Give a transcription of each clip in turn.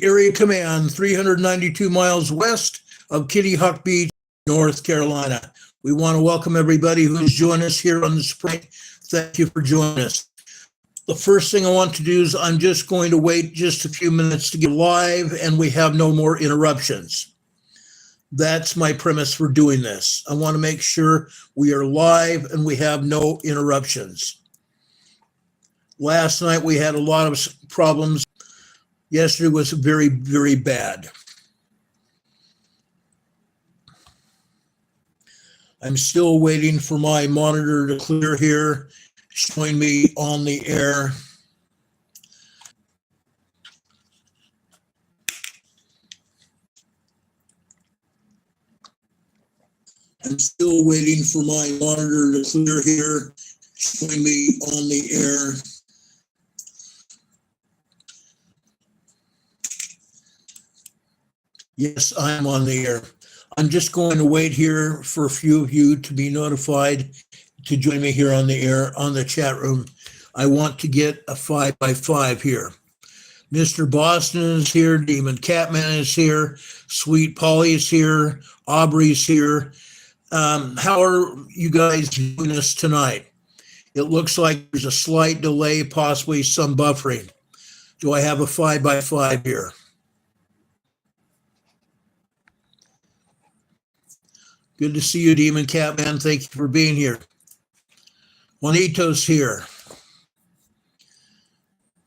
Area Command, 392 miles west of Kitty Hawk Beach, North Carolina. We want to welcome everybody who's joined us here on the spring. Thank you for joining us. The first thing I want to do is I'm just going to wait just a few minutes to get live and we have no more interruptions. That's my premise for doing this. I want to make sure we are live and we have no interruptions. Last night we had a lot of problems. Yesterday was very, very bad. I'm still waiting for my monitor to clear here, showing me on the air. I'm still waiting for my monitor to clear here, showing me on the air. Yes, I'm on the air. I'm just going to wait here for a few of you to be notified to join me here on the air, on the chat room. I want to get a 5x5 here. Mr. Boston is here, Demon Catman is here, Sweet Polly is here, Aubrey's here. How are you guys doing this tonight? It looks like there's a slight delay, possibly some buffering. Do I have a 5x5 here? Good to see you, Demon Catman. Thank you for being here. Juanito's here.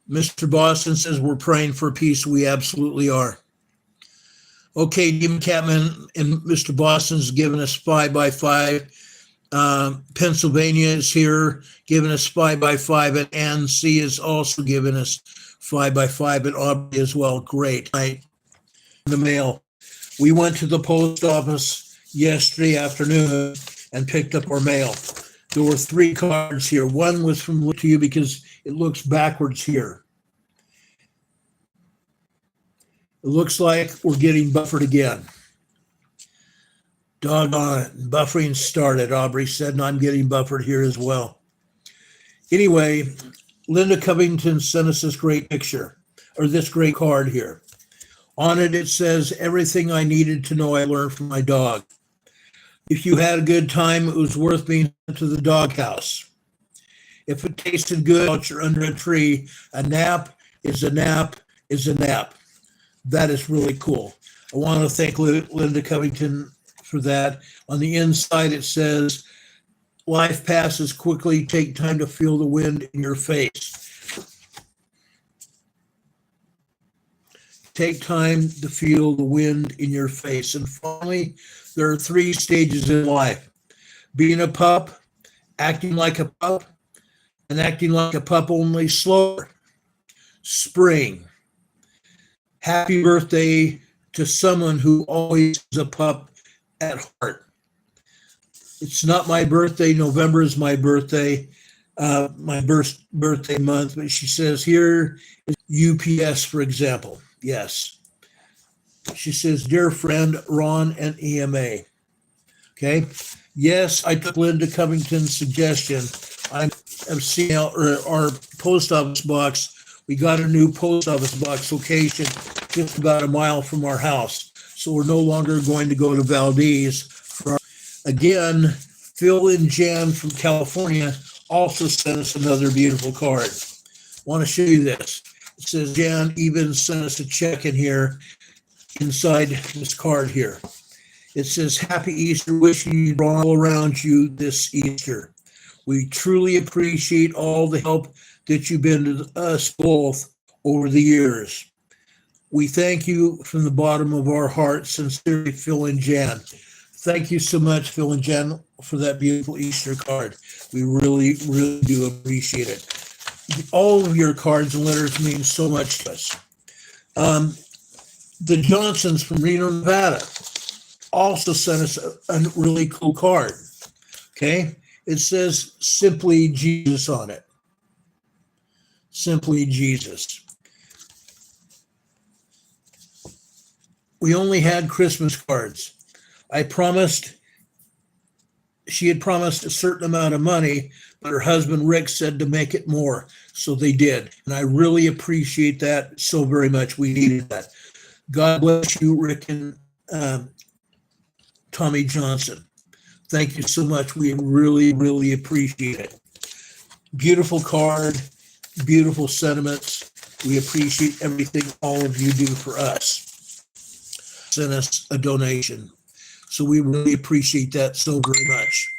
Mr. Boston says we're praying for peace. We absolutely are. Okay, Demon Catman and Mr. Boston's giving us 5x5. Pennsylvania is here, giving us 5x5, and Ann C is also giving us 5x5, and Aubrey as well. Great. Right. The mail. We went to the post office yesterday afternoon and picked up our mail. There were 3 cards here. One was from to you because it looks backwards here. It looks like we're getting buffered again. Doggone it. Buffering started, Aubrey said, and I'm getting buffered here as well. Anyway, Linda Covington sent us this great picture, or this great card here. On it, it says, everything I needed to know I learned from my dog. If you had a good time, it was worth being sent to the doghouse. If it tasted good while you're under a tree, a nap is a nap is a nap. That is really cool. I want to thank Linda Covington for that. On the inside, it says, life passes quickly. Take time to feel the wind in your face. Take time to feel the wind in your face. And finally, there are 3 stages in life. Being a pup, acting like a pup, and acting like a pup only slower. Spring. Happy birthday to someone who always is a pup at heart. It's not my birthday. November is my birthday, my birthday month. But she says here is UPS, for example. Yes. She says, dear friend, Ron and EMA. Okay. Yes, I took Linda Covington's suggestion. I'm seeing our post office box. We got a new post office box location just about a mile from our house. So we're no longer going to go to Valdez. Again, Phil and Jan from California also sent us another beautiful card. I want to show you this. It says Jan even sent us a check in here inside this card here. It says, Happy Easter, wishing you all around you this Easter. We truly appreciate all the help that you've been to us both over the years. We thank you from the bottom of our hearts, sincerely, Phil and Jan. Thank you so much, Phil and Jan, for that beautiful Easter card. We really, really do appreciate it. All of your cards and letters mean so much to us. The Johnsons from Reno, Nevada, also sent us a really cool card. Okay? It says Simply Jesus on it. Simply Jesus. We only had Christmas cards. I promised she had promised a certain amount of money, but her husband Rick said to make it more. So they did. And I really appreciate that so very much. We needed that. God bless you, Rick and Tommy Johnson. Thank you so much. We really, really appreciate it. Beautiful card, beautiful sentiments. We appreciate everything all of you do for us. Send us a donation. So we really appreciate that so very much.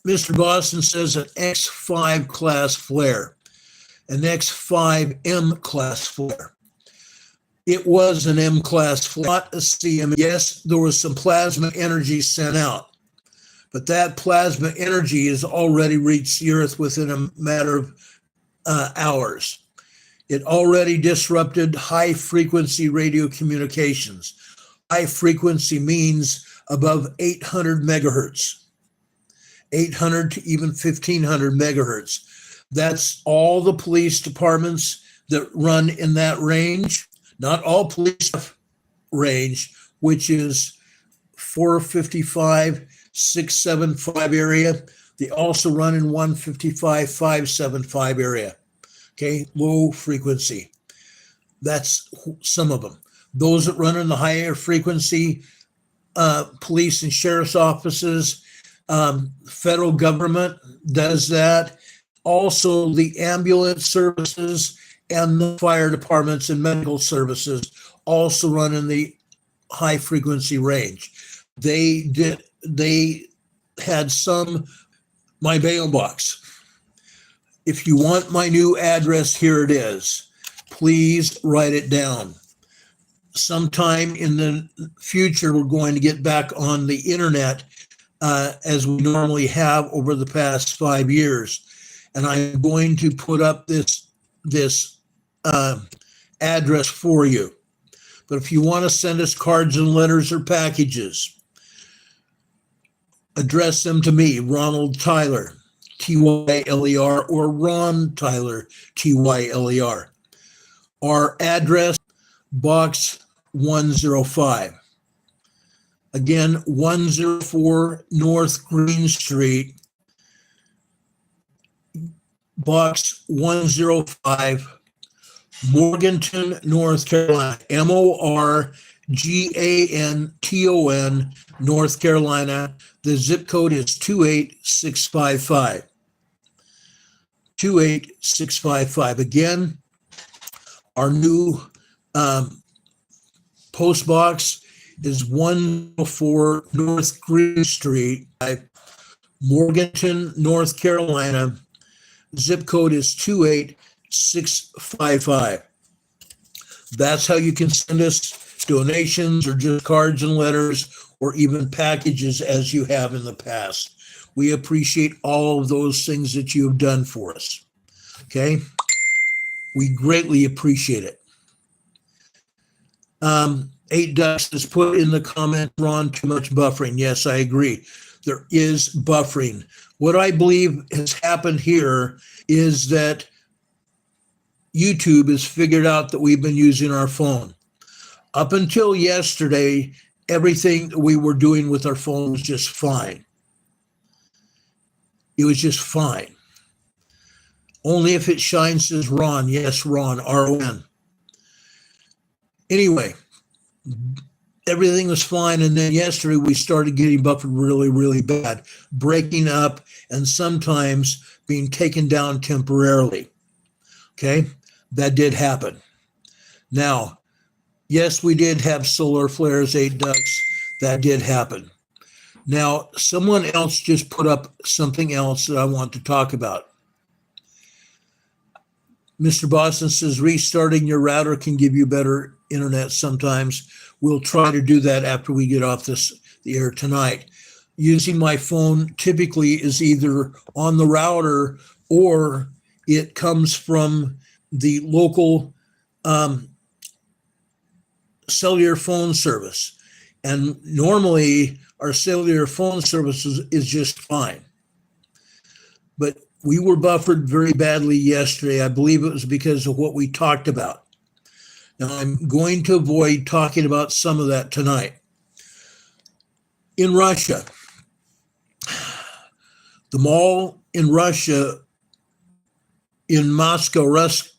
Mr. Boston says an X5 class flare, an X5M class flare. It was an M class flare, not a CM. Yes, there was some plasma energy sent out, but that plasma energy has already reached the Earth within a matter of hours. It already disrupted high frequency radio communications. High frequency means above 800 megahertz, 800 to even 1500 megahertz. That's all the police departments that run in that range. Not all police range, which is 455, 675 area. They also run in 155, 575 area. Okay, low frequency. That's some of them. Those that run in the higher frequency, police and sheriff's offices, federal government does that. Also, the ambulance services and the fire departments and medical services also run in the high frequency range. They had my mailbox. If you want my new address, here it is. Please write it down. Sometime in the future, we're going to get back on the internet as we normally have over the past 5 years. And I'm going to put up this address for you. But if you want to send us cards and letters or packages, address them to me, Ronald Tyler, Tyler, or Ron Tyler, Tyler. Our address, Box 105. Again, 104 North Green Street, Box 105, Morganton, North Carolina, Morganton, North Carolina. The zip code is 28655. 28655. Again, our new post box is 104 North Green Street, Morganton, North Carolina. Zip code is 28655. That's how you can send us donations or just cards and letters or even packages as you have in the past. We appreciate all of those things that you have done for us. Okay? We greatly appreciate it. 8 Ducks has put in the comment, Ron, too much buffering. Yes, I agree. There is buffering. What I believe has happened here is that YouTube has figured out that we've been using our phone. Up until yesterday, everything that we were doing with our phone was just fine. It was just fine. Only if it shines says Ron. Yes, Ron, R-O-N. Anyway, everything was fine. And then yesterday we started getting buffered really, really bad, breaking up and sometimes being taken down temporarily. Okay, that did happen. Now, yes, we did have solar flares, 8 Ducks. That did happen. Now, someone else just put up something else that I want to talk about. Mr. Boston says restarting your router can give you better internet sometimes. We'll try to do that after we get off the air tonight. Using my phone typically is either on the router or it comes from the local cellular phone service. And normally our cellular phone service is just fine. But we were buffered very badly yesterday. I believe it was because of what we talked about. Now, I'm going to avoid talking about some of that tonight. In Russia, the mall in Russia, in Moscow,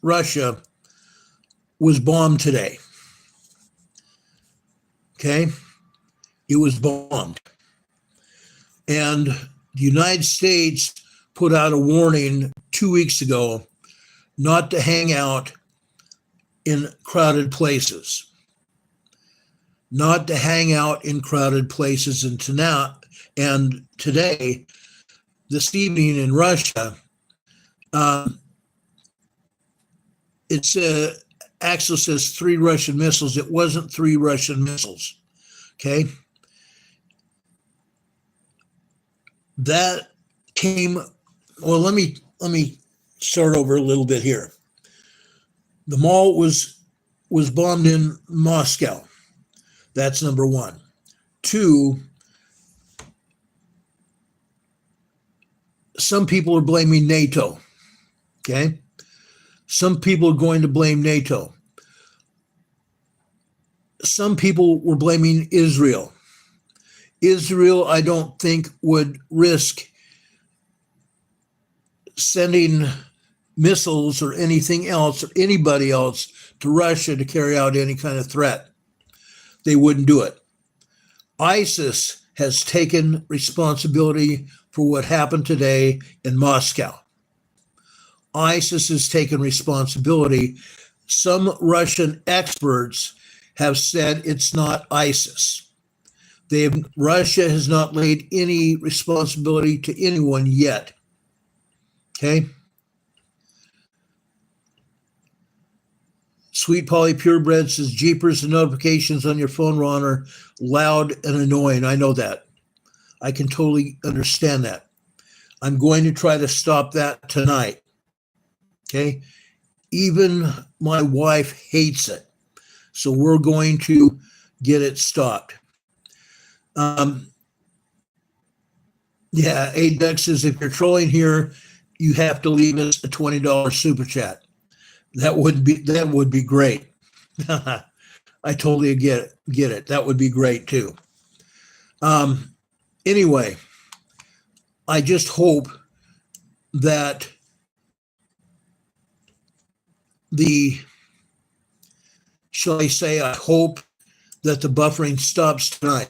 Russia, was bombed today. Okay? It was bombed. And the United States put out a warning 2 weeks ago not to hang out in crowded places. Not to hang out in crowded places. And today, this evening in Russia, it actually says 3 Russian missiles. It wasn't 3 Russian missiles. Okay. That came, well, let me start over a little bit here. The mall was bombed in Moscow. That's number 1. 2, some people are blaming NATO. Okay. Some people are going to blame NATO. Some people were blaming Israel. Israel, I don't think, would risk sending missiles or anything else or anybody else to Russia to carry out any kind of threat. They wouldn't do it. ISIS has taken responsibility for what happened today in Moscow. ISIS has taken responsibility. Some Russian experts have said it's not ISIS. Russia has not laid any responsibility to anyone yet. Okay? Sweet Polly Purebred says, Jeepers, the notifications on your phone, Ron, are loud and annoying. I know that. I can totally understand that. I'm going to try to stop that tonight. Okay? Even my wife hates it. So we're going to get it stopped. Yeah, A-Duck says, if you're trolling here, you have to leave us a $20 super chat. That would be great. I totally get it. That would be great too. Anyway, I just hope that I hope that the buffering stops tonight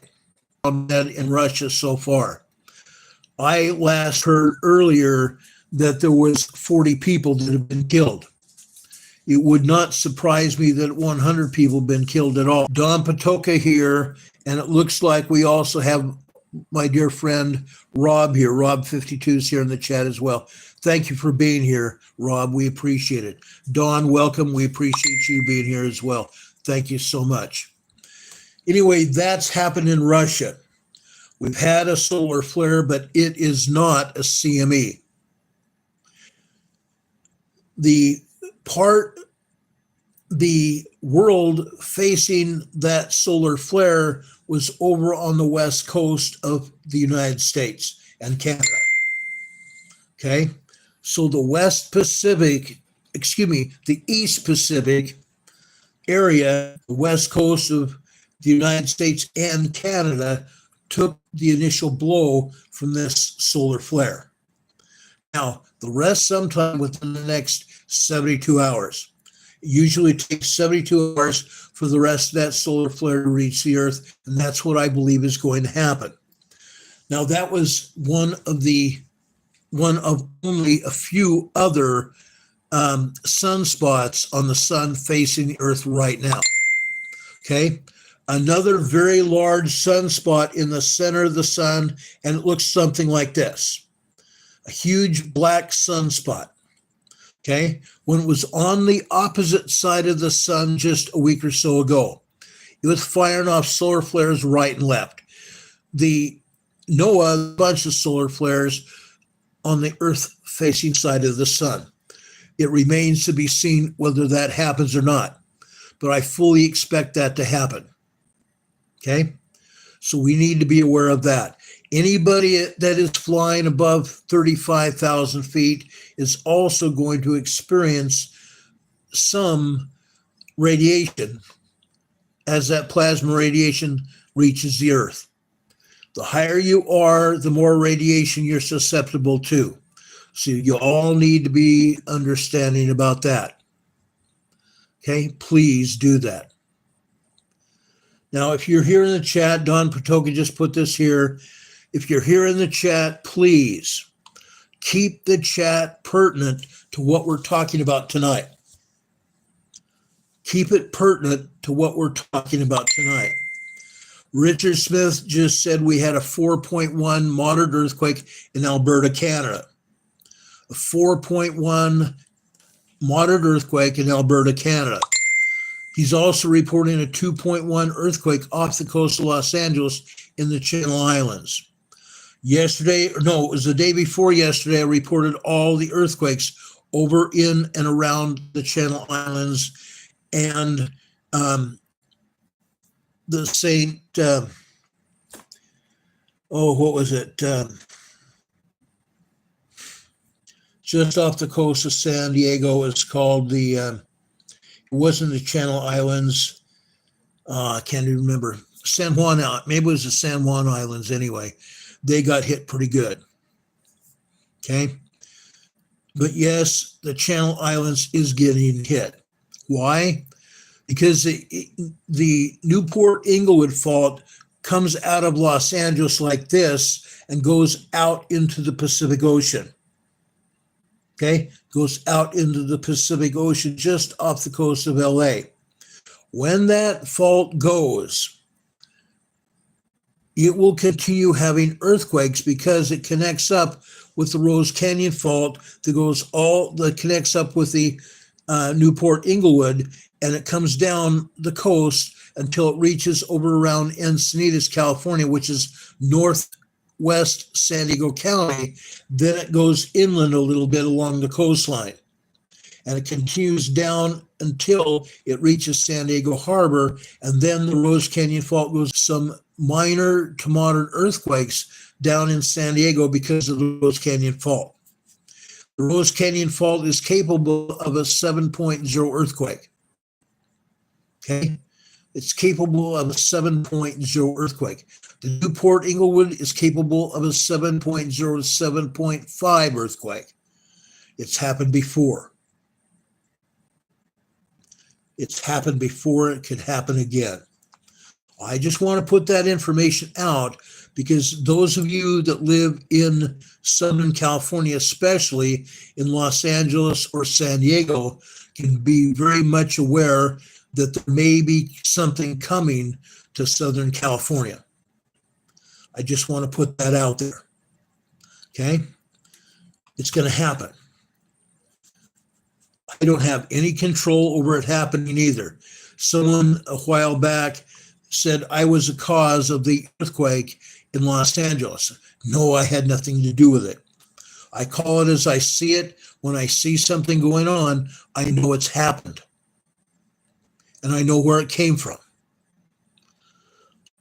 in Russia so far. I last heard earlier that there was 40 people that have been killed. It would not surprise me that 100 people have been killed at all. Don Patoka here, and it looks like we also have my dear friend Rob here. Rob 52 is here in the chat as well. Thank you for being here, Rob. We appreciate it. Don, welcome. We appreciate you being here as well. Thank you so much. Anyway, that's happened in Russia. We've had a solar flare, but it is not a CME. The world facing that solar flare was over on the west coast of the United States and Canada. Okay, so the the East Pacific area, the west coast of the United States and Canada, took the initial blow from this solar flare. Now, the rest sometime within the next 72 hours. It usually takes 72 hours for the rest of that solar flare to reach the Earth, and that's what I believe is going to happen. Now, that was one of only a few other sunspots on the sun facing the Earth right now. Okay? Another very large sunspot in the center of the sun, and it looks something like this. A huge black sunspot. Okay? When it was on the opposite side of the sun just a week or so ago, it was firing off solar flares right and left. The NOAA, a bunch of solar flares on the Earth-facing side of the sun. It remains to be seen whether that happens or not, but I fully expect that to happen. Okay? So we need to be aware of that. Anybody that is flying above 35,000 feet is also going to experience some radiation as that plasma radiation reaches the Earth. The higher you are, the more radiation you're susceptible to. So you all need to be understanding about that. Okay, please do that. Now, if you're here in the chat, Don Patoka just put this here. If you're here in the chat, please keep the chat pertinent to what we're talking about tonight. Keep it pertinent to what we're talking about tonight. Richard Smith just said we had a 4.1 moderate earthquake in Alberta, Canada. A 4.1 moderate earthquake in Alberta, Canada. He's also reporting a 2.1 earthquake off the coast of Los Angeles in the Channel Islands. Yesterday, no, it was the day before yesterday, I reported all the earthquakes over in and around the Channel Islands and the St. What was it? Just off the coast of San Diego, it's called the, it wasn't the Channel Islands. I can't even remember. San Juan, maybe it was the San Juan Islands anyway. They got hit pretty good. Okay. But yes, the Channel Islands is getting hit. Why? Because the Newport Inglewood fault comes out of Los Angeles like this and goes out into the Pacific Ocean. Okay, goes out into the Pacific Ocean just off the coast of LA. When that fault goes, it will continue having earthquakes because it connects up with the Rose Canyon fault that connects up with the Newport Inglewood, and it comes down the coast until it reaches over around Encinitas, California, which is northwest San Diego County. Then it goes inland a little bit along the coastline, and it continues down until it reaches San Diego Harbor, and then the Rose Canyon fault goes some minor to moderate earthquakes down in San Diego because of the Rose Canyon fault. The Rose Canyon fault is capable of a 7.0 earthquake. Okay, it's capable of a 7.0 earthquake. The Newport Inglewood is capable of a 7.0 to 7.5 earthquake. It's happened before. It's happened before. It could happen again. I just want to put that information out because those of you that live in Southern California, especially in Los Angeles or San Diego, can be very much aware that there may be something coming to Southern California. I just want to put that out there. Okay? It's going to happen. I don't have any control over it happening either. Someone a while back said I was the cause of the earthquake in Los Angeles. No, I had nothing to do with it. I call it as I see it. When I see something going on, I know it's happened. And I know where it came from.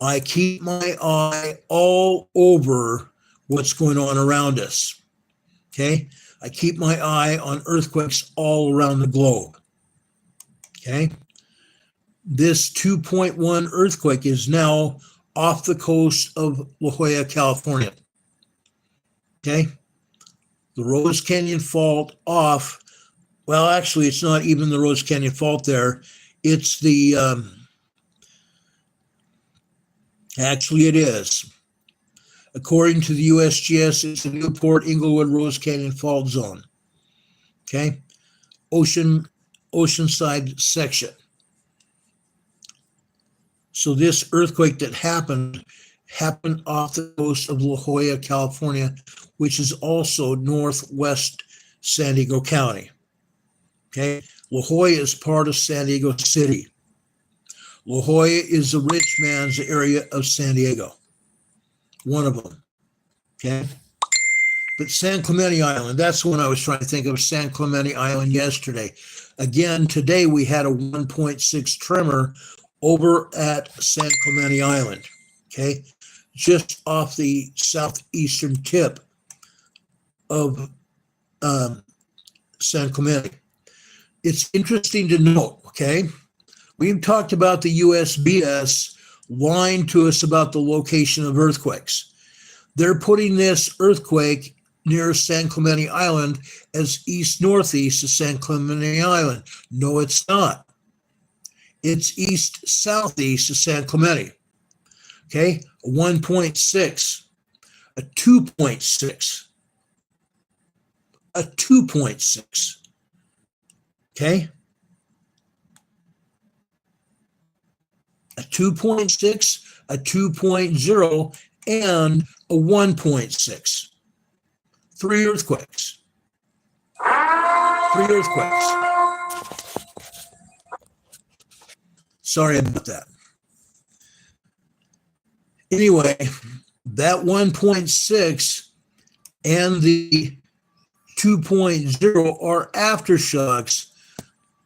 I keep my eye all over what's going on around us. Okay? I keep my eye on earthquakes all around the globe. Okay? This 2.1 earthquake is now off the coast of La Jolla, California. Okay? The Rose Canyon fault off. Well, actually, it's not even the Rose Canyon fault there. It's the, actually it is. According to the USGS, it's the Newport Inglewood Rose Canyon Fault Zone. Okay? Oceanside section. So this earthquake that happened off the coast of La Jolla, California, which is also northwest San Diego County. Okay? La Jolla is part of San Diego City. La Jolla is the rich man's area of San Diego. One of them. Okay? But San Clemente Island, that's the one I was trying to think of, San Clemente Island yesterday. Again, today we had a 1.6 tremor over at San Clemente Island. Okay? Just off the southeastern tip of San Clemente. It's interesting to note, okay? We've talked about the USBS lying to us about the location of earthquakes. They're putting this earthquake near San Clemente Island as east-northeast of San Clemente Island. No, it's not. It's east-southeast of San Clemente. Okay, a 1.6, a 2.6, a 2.6. Okay, a 2.6, a 2.0, and a 1.6. 3 earthquakes. 3 earthquakes. Sorry about that. Anyway, that 1.6 and the 2.0 are aftershocks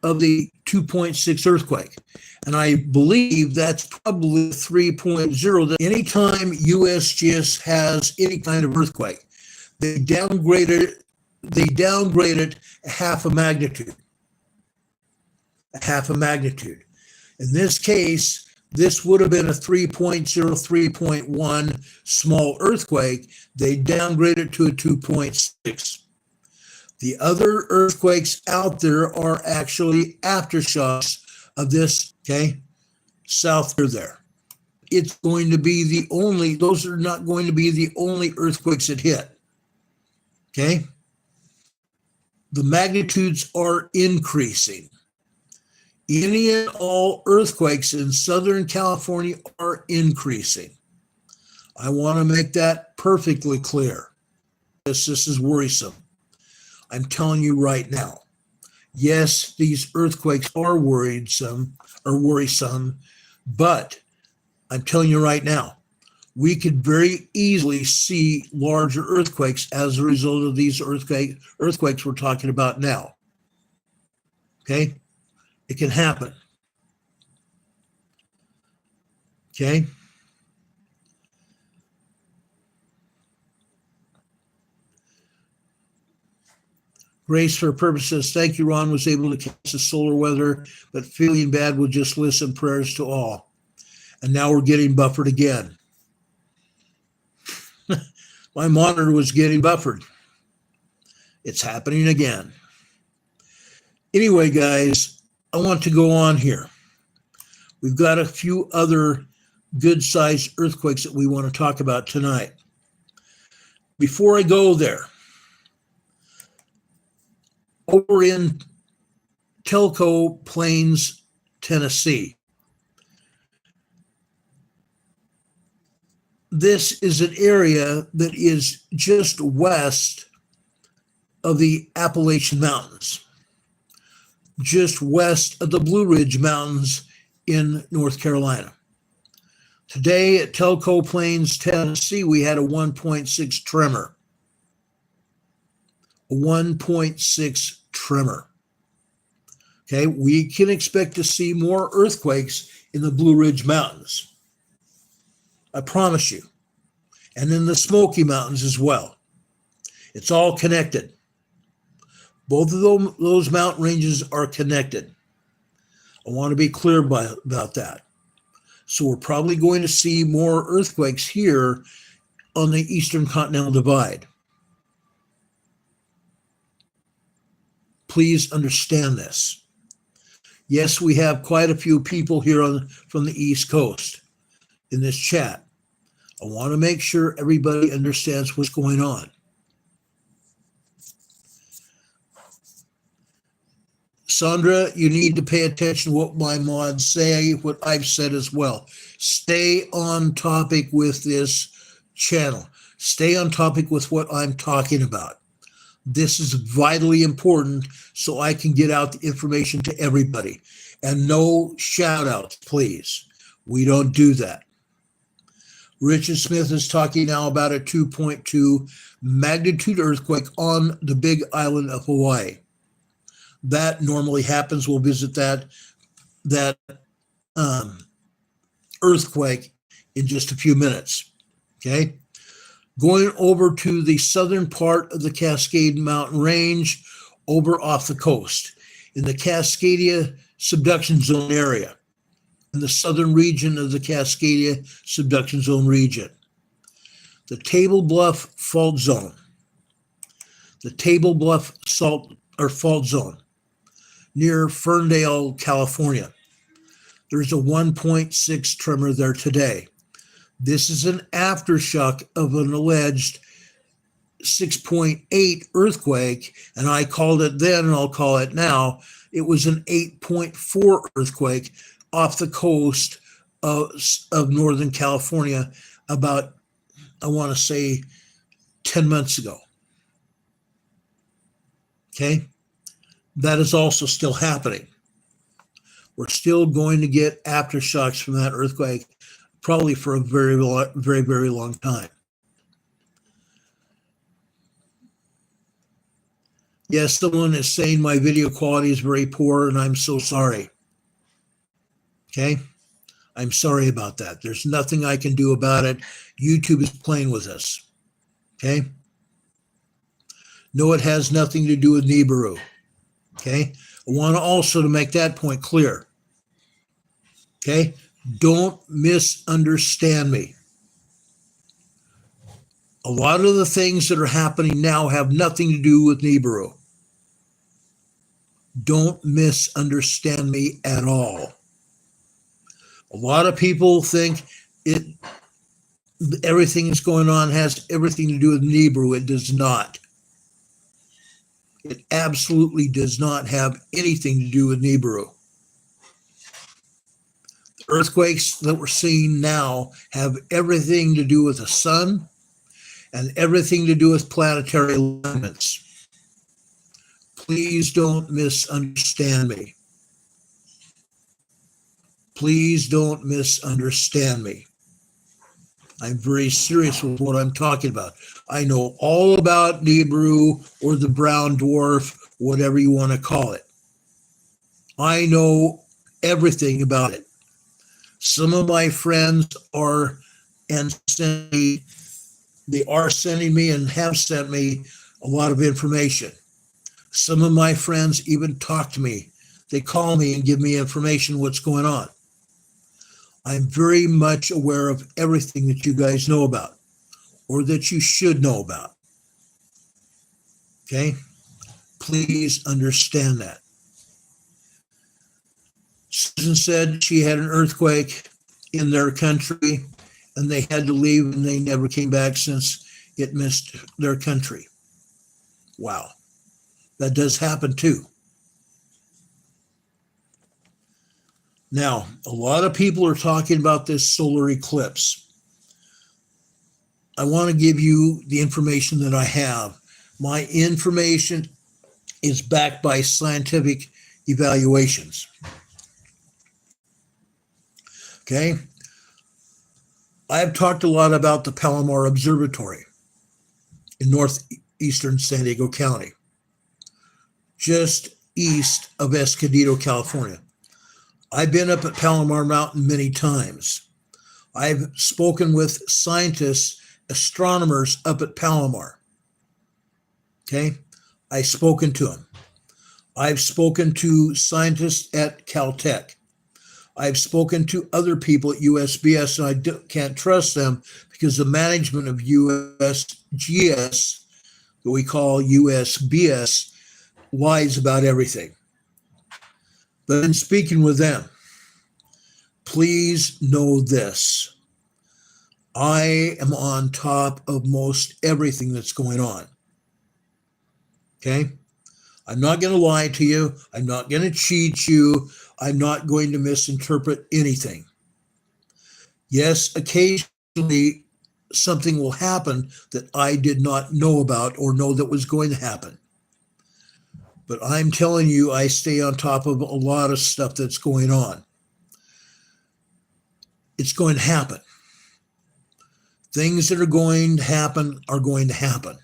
of the 2.6 earthquake. And I believe that's probably 3.0. Anytime USGS has any kind of earthquake, they downgrade it a half a magnitude. A half a magnitude. In this case, this would have been a 3.0, 3.1 small earthquake. They downgraded it to a 2.6. The other earthquakes out there are actually aftershocks of this, okay, south through there. It's going to be the only, those are not going to be the only earthquakes that hit, okay? The magnitudes are increasing. Any and all earthquakes in Southern California are increasing. I want to make that perfectly clear. This is worrisome. I'm telling you right now. Yes, these earthquakes are worrisome, but I'm telling you right now, we could very easily see larger earthquakes as a result of these earthquakes we're talking about now. Okay? It can happen. Okay? Grace for purposes. Thank you, Ron was able to catch the solar weather, but feeling bad will just listen. Prayers to all. And now we're getting buffered again. My monitor was getting buffered. It's happening again. Anyway, guys, I want to go on here. We've got a few other good-sized earthquakes that we want to talk about tonight. Before I go there, over in Telco Plains, Tennessee, this is an area that is just west of the Appalachian Mountains, just west of the Blue Ridge Mountains in North Carolina. Today at Telco Plains, Tennessee, we had a 1.6 tremor. A 1.6 tremor. Okay, we can expect to see more earthquakes in the Blue Ridge Mountains. I promise you. And in the Smoky Mountains as well. It's all connected. Both of those mountain ranges are connected. I want to be clear about that. So we're probably going to see more earthquakes here on the Eastern Continental Divide. Please understand this. Yes, we have quite a few people here from the East Coast in this chat. I want to make sure everybody understands what's going on. Sandra, you need to pay attention to what my mods say, what I've said as well. Stay on topic with this channel. Stay on topic with what I'm talking about. This is vitally important so I can get out the information to everybody. And no shout outs, please. We don't do that. Richard Smith is talking now about a 2.2 magnitude earthquake on the Big Island of Hawaii. That normally happens. We'll visit that earthquake in just a few minutes. Okay. Going over to the southern part of the Cascade Mountain Range, over off the coast, in the Cascadia subduction zone area, in the southern region of the Cascadia subduction zone region. the Table Bluff Fault Zone. The Table Bluff Fault Zone near Ferndale, California. There's a 1.6 tremor there today. This is an aftershock of an alleged 6.8 earthquake, and I called it then, and I'll call it now. It was an 8.4 earthquake off the coast of Northern California about, I want to say, 10 months ago. Okay? That is also still happening. We're still going to get aftershocks from that earthquake, probably for a very, very, very long time. Yes, someone is saying my video quality is very poor, and I'm so sorry. Okay? I'm sorry about that. There's nothing I can do about it. YouTube is playing with us. Okay? No, it has nothing to do with Nibiru. Okay? I want to also to make that point clear. Okay? Don't misunderstand me. A lot of the things that are happening now have nothing to do with Nibiru. Don't misunderstand me at all. A lot of people think everything that's going on has everything to do with Nibiru. It does not. It absolutely does not have anything to do with Nibiru. The earthquakes that we're seeing now have everything to do with the sun and everything to do with planetary alignments. Please don't misunderstand me. Please don't misunderstand me. I'm very serious with what I'm talking about. I know all about Nibiru or the brown dwarf, whatever you want to call it. I know everything about it. Some of my friends are sending me and have sent me a lot of information. Some of my friends even talk to me. They call me and give me information what's going on. I'm very much aware of everything that you guys know about or that you should know about. Okay? Please understand that. Susan said she had an earthquake in their country and they had to leave and they never came back since it missed their country. Wow. That does happen too. Now, a lot of people are talking about this solar eclipse. I want to give you the information that I have. My information is backed by scientific evaluations. Okay? I've talked a lot about the Palomar Observatory in northeastern San Diego County, just east of Escondido, California. I've been up at Palomar Mountain many times. I've spoken with scientists, astronomers up at Palomar. Okay? I've spoken to them. I've spoken to scientists at Caltech. I've spoken to other people at USGS, and I can't trust them because the management of USGS, that we call USBS, lies about everything. But in speaking with them, please know this. I am on top of most everything that's going on. Okay? I'm not going to lie to you. I'm not going to cheat you. I'm not going to misinterpret anything. Yes, occasionally something will happen that I did not know about or know that was going to happen. But I'm telling you, I stay on top of a lot of stuff that's going on. It's going to happen. Things that are going to happen are going to happen.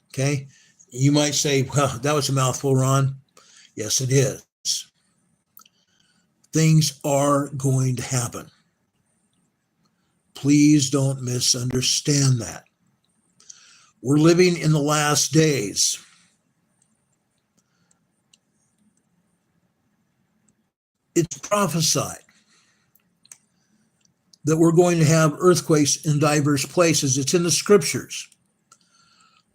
Okay? You might say, well, that was a mouthful, Ron. Yes, it is. Things are going to happen. Please don't misunderstand that. We're living in the last days. It's prophesied. that we're going to have earthquakes in diverse places. It's in the scriptures.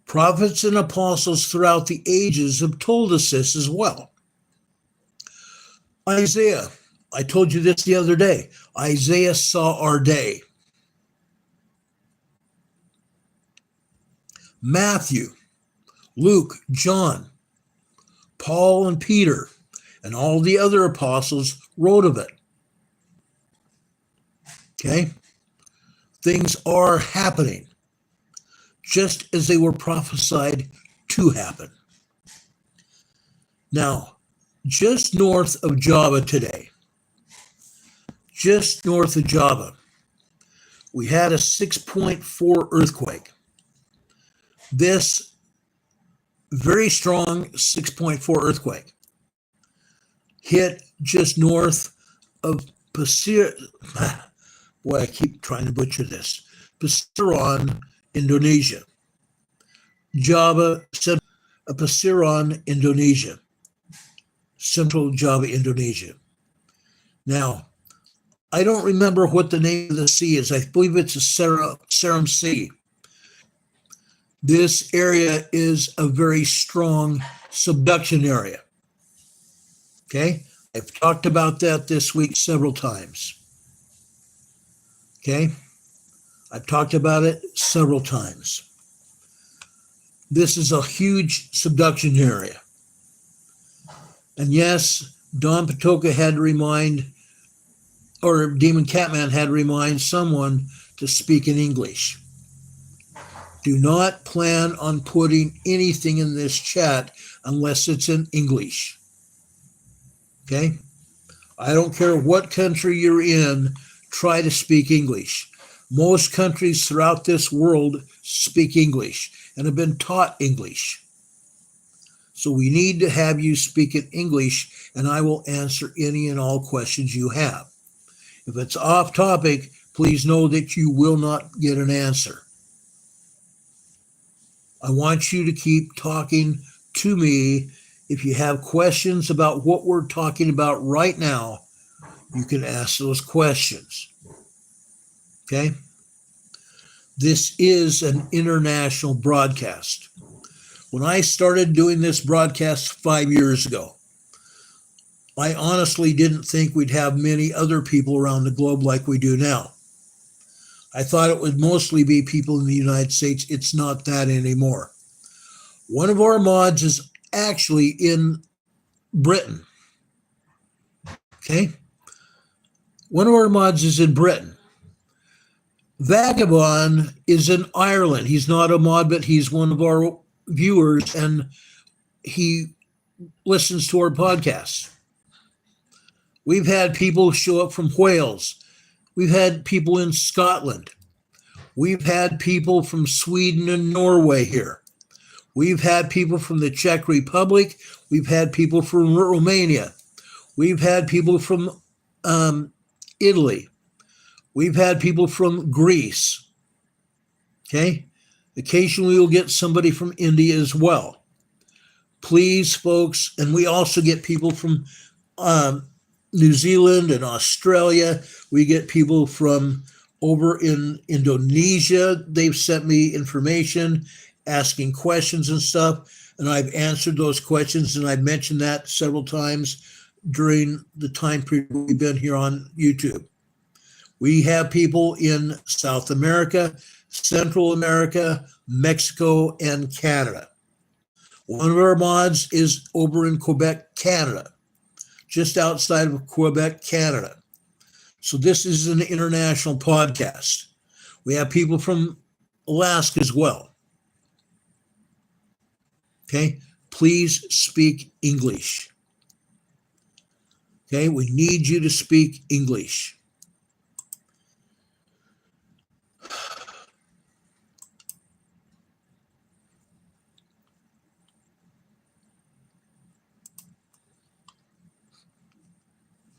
Prophets and apostles throughout the ages have told us this as well. Isaiah, I told you this the other day. Isaiah saw our day. Matthew, Luke, John, Paul, and Peter, and all the other apostles wrote of it. Okay? Things are happening just as they were prophesied to happen. Now, just north of Java today, just north of Java, we had a 6.4 earthquake. This very strong 6.4 earthquake hit just north of boy, I keep trying to butcher this. Pisiron, Indonesia. Pisiron, Indonesia. Central Java, Indonesia. Now, I don't remember what the name of the sea is. I believe it's a Seram Sea. This area is a very strong subduction area. Okay? I've talked about that this week several times. Okay? I've talked about it several times. This is a huge subduction area. And yes, Don Patoka had to remind, or Demon Catman had to remind someone to speak in English. Do not plan on putting anything in this chat unless it's in English. Okay? I don't care what country you're in, try to speak English. Most countries throughout this world speak English and have been taught English. So we need to have you speak in English, and I will answer any and all questions you have. If it's off topic, please know that you will not get an answer. I want you to keep talking to me. If you have questions about what we're talking about right now, you can ask those questions. Okay? This is an international broadcast. When I started doing this broadcast 5 years ago, I honestly didn't think we'd have many other people around the globe like we do now. I thought it would mostly be people in the United States. It's not that anymore. One of our mods is actually in Britain. Okay? One of our mods is in Britain. Vagabond is in Ireland. He's not a mod, but he's one of our viewers, and he listens to our podcasts. We've had people show up from Wales. We've had people in Scotland. We've had people from Sweden and Norway here. We've had people from the Czech Republic. We've had people from Romania. We've had people from Italy. We've had people from Greece. Okay? Occasionally we'll get somebody from India as well. Please, folks, and we also get people from New Zealand and Australia. We get people from over in Indonesia. They've sent me information, asking questions and stuff, and I've answered those questions, and I've mentioned that several times during the time period we've been here on YouTube. We have people in South America, Central America, Mexico, and Canada. One of our mods is over in Quebec, Canada, just outside of Quebec, Canada. So this is an international podcast. We have people from Alaska as well. Okay, please speak English. Okay, we need you to speak English.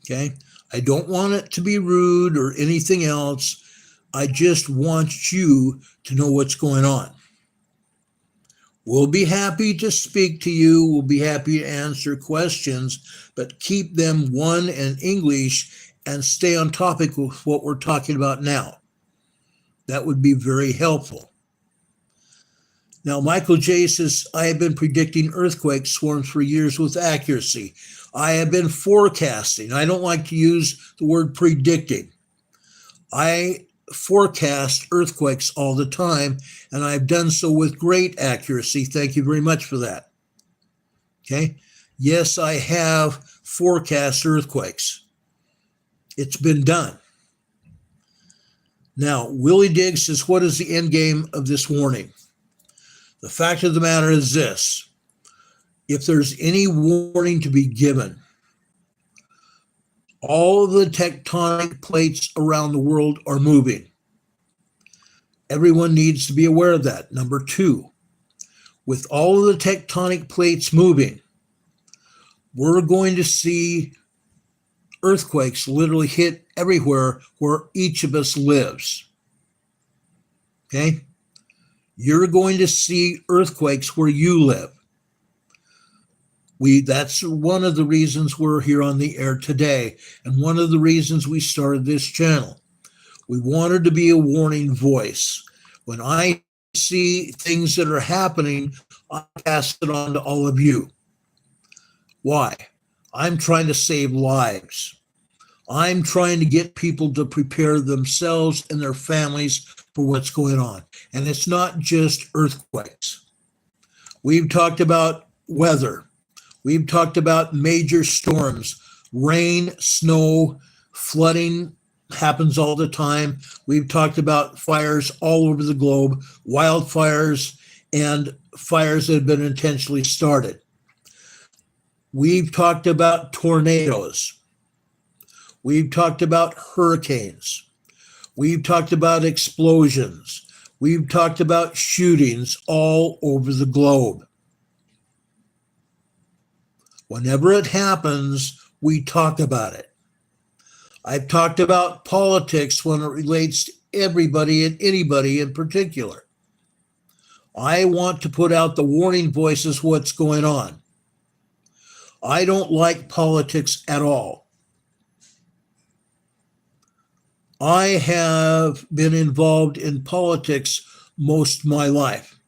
Okay, I don't want it to be rude or anything else. I just want you to know what's going on. We'll be happy to speak to you. We'll be happy to answer questions, but keep them, one, in English, and stay on topic with what we're talking about now. That would be very helpful. Now, Michael J. says, I have been predicting earthquake swarms for years with accuracy. I have been forecasting. I don't like to use the word predicting. I forecast earthquakes all the time, and I've done so with great accuracy. Thank you very much for that. Okay. Yes, I have forecast earthquakes. It's been done. Now, Willie Diggs says, what is the end game of this warning? The fact of the matter is this. If there's any warning to be given, all of the tectonic plates around the world are moving. Everyone needs to be aware of that. Number two, with all of the tectonic plates moving, we're going to see earthquakes literally hit everywhere where each of us lives. Okay? You're going to see earthquakes where you live. That's one of the reasons we're here on the air today, and one of the reasons we started this channel. We wanted to be a warning voice. When I see things that are happening, I pass it on to all of you. Why? I'm trying to save lives. I'm trying to get people to prepare themselves and their families for what's going on. And it's not just earthquakes. We've talked about weather. We've talked about major storms, rain, snow, flooding happens all the time. We've talked about fires all over the globe, wildfires, and fires that have been intentionally started. We've talked about tornadoes. We've talked about hurricanes. We've talked about explosions. We've talked about shootings all over the globe. Whenever it happens, we talk about it. I've talked about politics when it relates to everybody and anybody in particular. I want to put out the warning voices what's going on. I don't like politics at all. I have been involved in politics most of my life.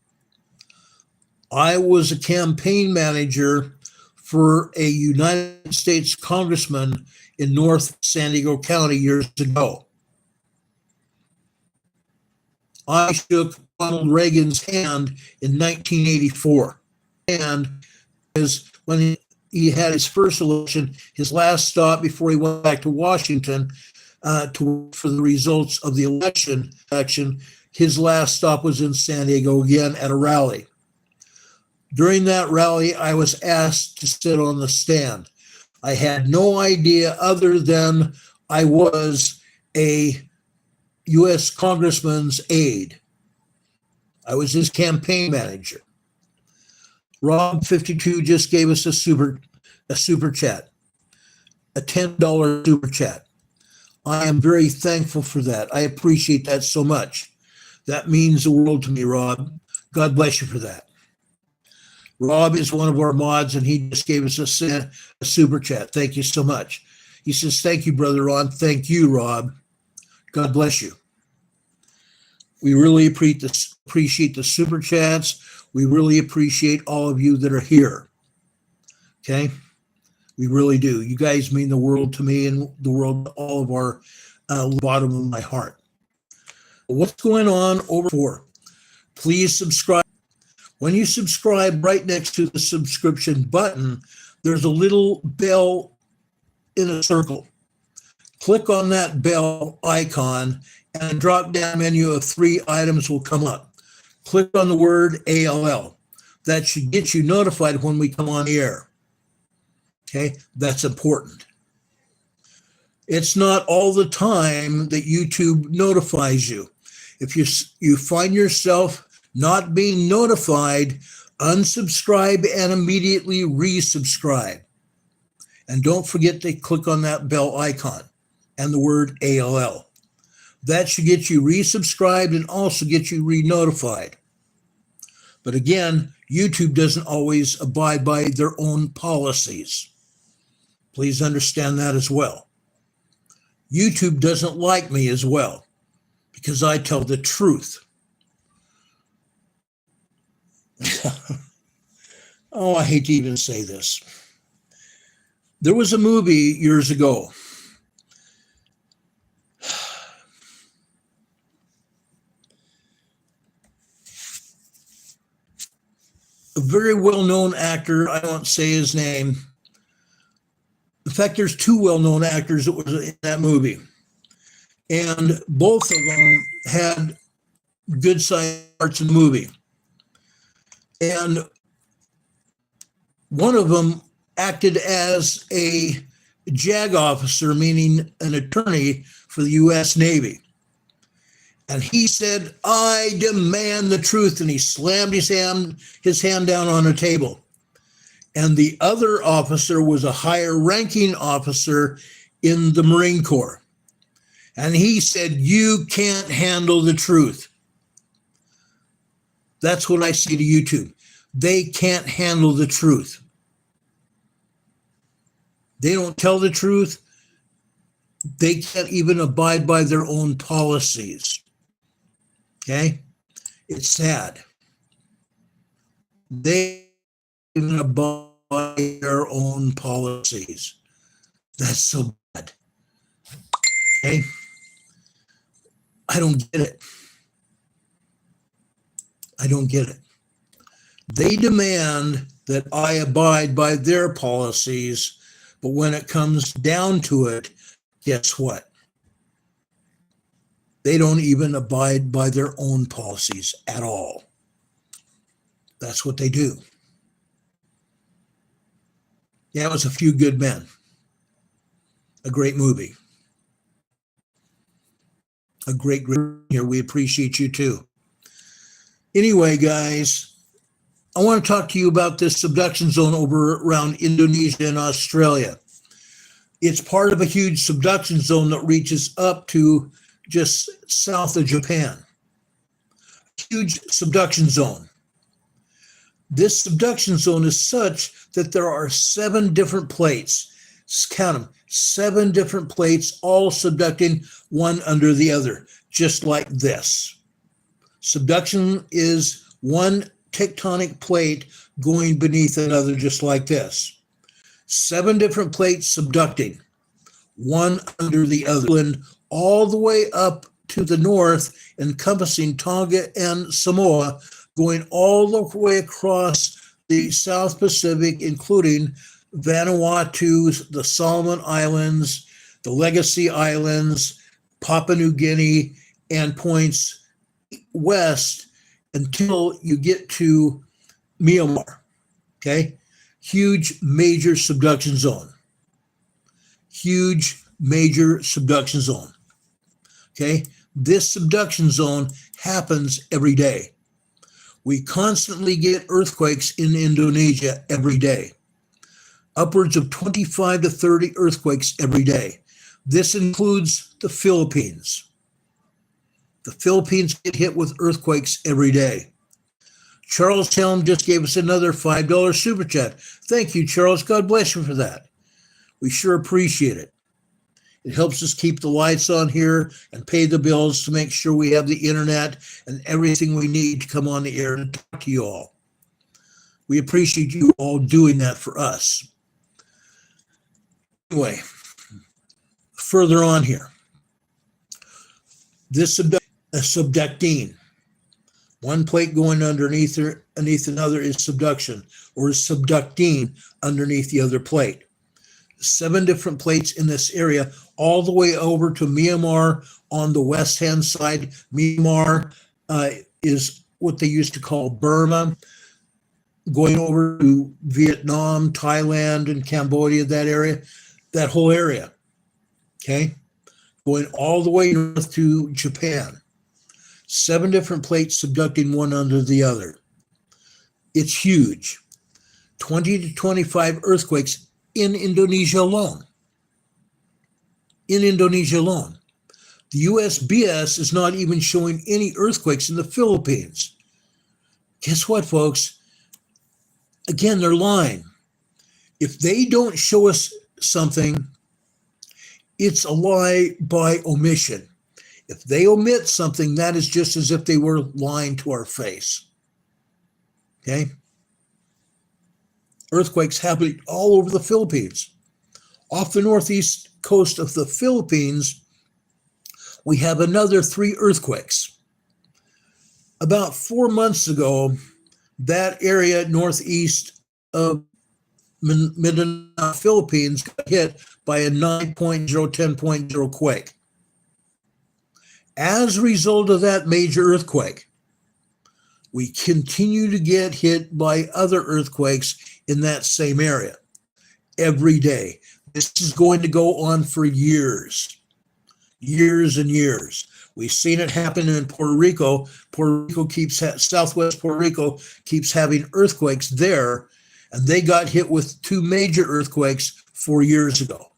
I was a campaign manager for a United States congressman in North San Diego County years ago. I shook Ronald Reagan's hand in 1984. And when he had his first election, his last stop before he went back to Washington for the results of the election, his last stop was in San Diego again at a rally. During that rally, I was asked to sit on the stand. I had no idea other than I was a U.S. congressman's aide. I was his campaign manager. Rob52 just gave us a super chat, a $10 super chat. I am very thankful for that. I appreciate that so much. That means the world to me, Rob. God bless you for that. Rob is one of our mods, and he just gave us a super chat. Thank you so much. He says, thank you, Brother Ron. Thank you, Rob. God bless you. We really appreciate the super chats. We really appreciate all of you that are here. Okay? We really do. You guys mean the world to me and the world to all of our bottom of my heart. What's going on over here? Please subscribe. When you subscribe, right next to the subscription button, there's a little bell in a circle. Click on that bell icon and a drop-down menu of 3 items will come up. Click on the word ALL. That should get you notified when we come on the air. Okay, that's important. It's not all the time that YouTube notifies you. If you find yourself not being notified, unsubscribe and immediately resubscribe. And don't forget to click on that bell icon and the word ALL. That should get you resubscribed and also get you re-notified. But again, YouTube doesn't always abide by their own policies. Please understand that as well. YouTube doesn't like me as well because I tell the truth. Oh, I hate to even say this. There was a movie years ago. A very well-known actor, I won't say his name. In fact, there's two well-known actors that was in that movie. And both of them had good side parts in the movie. And one of them acted as a JAG officer, meaning an attorney for the U.S. Navy. And he said, "I demand the truth." And he slammed his hand down on a table. And the other officer was a higher ranking officer in the Marine Corps. And he said, "You can't handle the truth." That's what I see to YouTube. They can't handle the truth. They don't tell the truth. They can't even abide by their own policies. Okay? It's sad. They can't even abide by their own policies. That's so bad. Okay? I don't get it. I don't get it. They demand that I abide by their policies, but when it comes down to it, guess what? They don't even abide by their own policies at all. That's what they do. Yeah, it was A Few Good Men. A great movie. A great here. We appreciate you too. Anyway, guys, I want to talk to you about this subduction zone over around Indonesia and Australia. It's part of a huge subduction zone that reaches up to just south of Japan. Huge subduction zone. This subduction zone is such that there are 7 different plates. Count them, 7 different plates, all subducting one under the other, just like this. Subduction is one tectonic plate going beneath another, just like this. 7 different plates subducting, one under the other, and all the way up to the north, encompassing Tonga and Samoa, going all the way across the South Pacific, including Vanuatu, the Solomon Islands, the Legacy Islands, Papua New Guinea, and points west until you get to Myanmar. Okay? Huge, major subduction zone. Huge, major subduction zone. Okay? This subduction zone happens every day. We constantly get earthquakes in Indonesia every day. Upwards of 25 to 30 earthquakes every day. This includes the Philippines. The Philippines get hit with earthquakes every day. Charles Helm just gave us another $5 super chat. Thank you, Charles. God bless you for that. We sure appreciate it. It helps us keep the lights on here and pay the bills to make sure we have the internet and everything we need to come on the air and talk to you all. We appreciate you all doing that for us. Anyway, further on here. This subducting. One plate going underneath another is subduction, or is subducting underneath the other plate. 7 different plates in this area, all the way over to Myanmar on the west-hand side. Myanmar is what they used to call Burma, going over to Vietnam, Thailand, and Cambodia, that whole area, okay? Going all the way north to Japan. 7 different plates subducting one under the other. It's huge. 20 to 25 earthquakes in Indonesia alone. In Indonesia alone. The USGS is not even showing any earthquakes in the Philippines. Guess what, folks? Again, they're lying. If they don't show us something It's a lie by omission. If they omit something, that is just as if they were lying to our face. Okay? Earthquakes happening all over the Philippines. Off the northeast coast of the Philippines, we have another 3 earthquakes. About 4 months ago, that area northeast of Mindanao, Philippines, got hit by a 9.0, 10.0 quake. As a result of that major earthquake, we continue to get hit by other earthquakes in that same area every day. This is going to go on for years and years. We've seen it happen in Puerto Rico. Southwest Puerto Rico keeps having earthquakes there, and they got hit with 2 major earthquakes 4 years ago.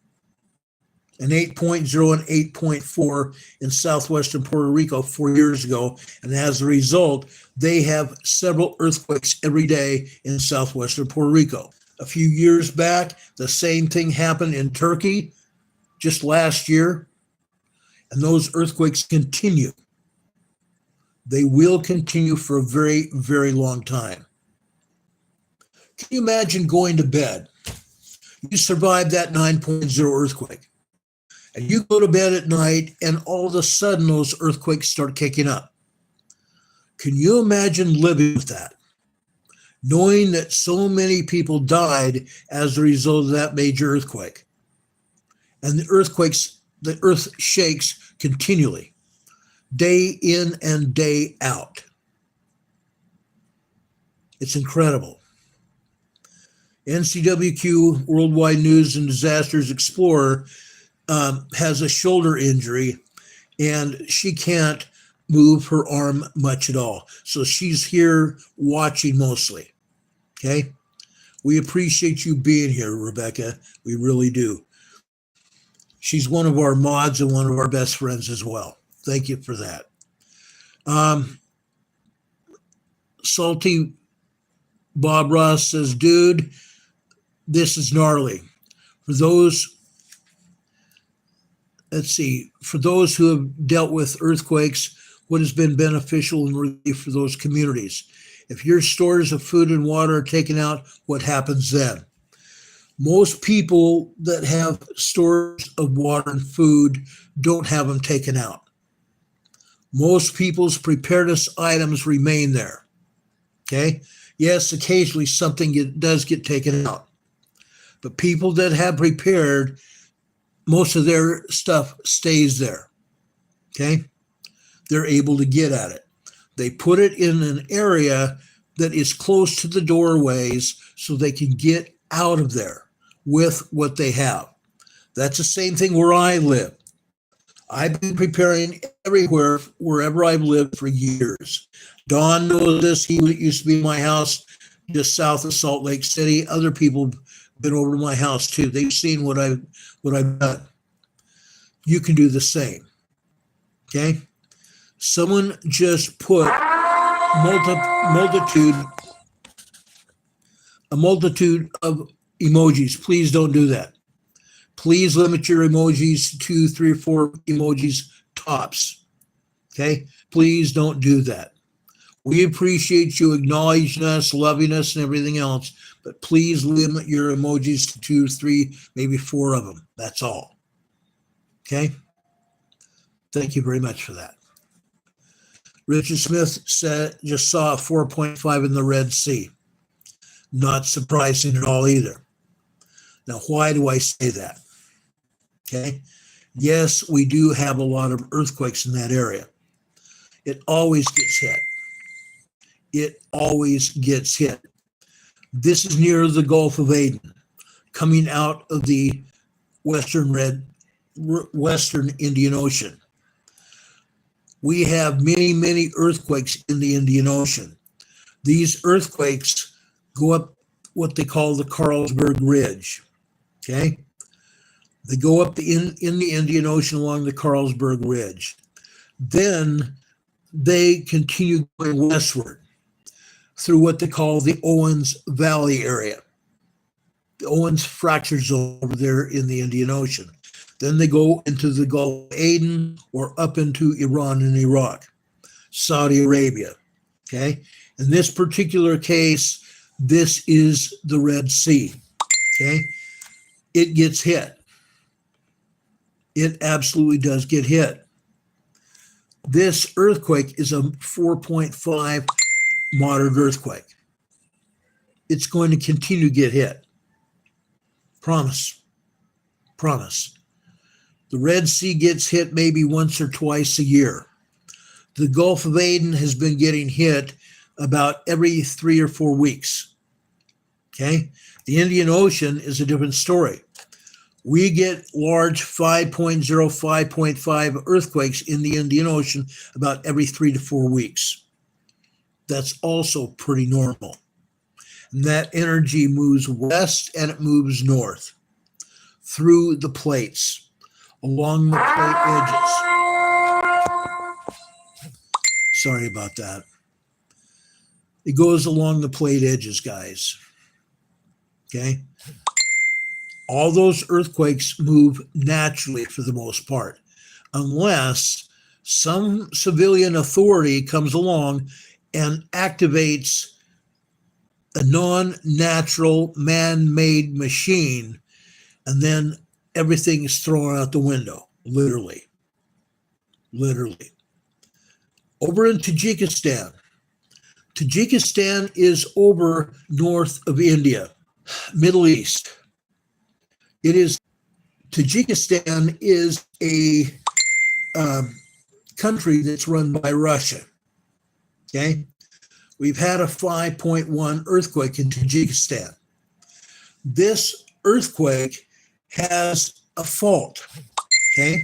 An 8.0 and 8.4 in southwestern Puerto Rico 4 years ago. And as a result, they have several earthquakes every day in southwestern Puerto Rico. A few years back, the same thing happened in Turkey just last year. And those earthquakes continue. They will continue for a very, very long time. Can you imagine going to bed? You survived that 9.0 earthquake. And you go to bed at night, and all of a sudden those earthquakes start kicking up. Can you imagine living with that? Knowing that so many people died as a result of that major earthquake. And the earth shakes continually, day in and day out. It's incredible. NCWQ, Worldwide News and Disasters Explorer, has a shoulder injury, and she can't move her arm much at all. So she's here watching mostly. Okay? We appreciate you being here, Rebecca. We really do. She's one of our mods and one of our best friends as well. Thank you for that. Salty Bob Ross says, dude, this is gnarly. For those who have dealt with earthquakes, what has been beneficial and relief for those communities? If your stores of food and water are taken out, what happens then? Most people that have stores of water and food don't have them taken out. Most people's preparedness items remain there. Okay? Yes, occasionally something does get taken out. But people that have prepared, most of their stuff stays there. Okay? They're able to get at it. They put it in an area that is close to the doorways so they can get out of there with what they have. That's the same thing where I live. I've been preparing everywhere, wherever I've lived for years. Don knows this. He used to be in my house just south of Salt Lake City. Other people have been over to my house too. They've seen what I've done. You can do the same. Okay? Someone just put a multitude of emojis. Please don't do that. Please limit your emojis to 2, 3, or 4 emojis tops. Okay? Please don't do that. We appreciate you acknowledging us, loving us, and everything else, but please limit your emojis to 2, 3, maybe 4 of them. That's all. Okay? Thank you very much for that. Richard Smith said, just saw a 4.5 in the Red Sea. Not surprising at all either. Now, why do I say that? Okay. Yes, we do have a lot of earthquakes in that area. It always gets hit. It always gets hit. This is near the Gulf of Aden, coming out of the Western Indian Ocean. We have many, many earthquakes in the Indian Ocean. These earthquakes go up what they call the Carlsberg Ridge. Okay? They go up in the Indian Ocean along the Carlsberg Ridge. Then they continue going westward through what they call the Owens Valley area. The Owens Fracture Zone over there in the Indian Ocean. Then they go into the Gulf of Aden or up into Iran and Iraq, Saudi Arabia. Okay. In this particular case, this is the Red Sea. Okay. It gets hit. It absolutely does get hit. This earthquake is a 4.5 moderate earthquake. It's going to continue to get hit. Promise. Promise. The Red Sea gets hit maybe once or twice a year. The Gulf of Aden has been getting hit about every 3 or 4 weeks. Okay? The Indian Ocean is a different story. We get large 5.0, 5.5 earthquakes in the Indian Ocean about every 3 to 4 weeks. That's also pretty normal. And that energy moves west and it moves north through the plates, along the plate edges. Sorry about that. It goes along the plate edges, guys. Okay? All those earthquakes move naturally for the most part, unless some civilian authority comes along and activates a non-natural man-made machine, and then everything is thrown out the window, literally. Literally. Over in Tajikistan. Tajikistan is over north of India, Middle East. Tajikistan is a country that's run by Russia. Okay? We've had a 5.1 earthquake in Tajikistan. This earthquake has a fault. Okay?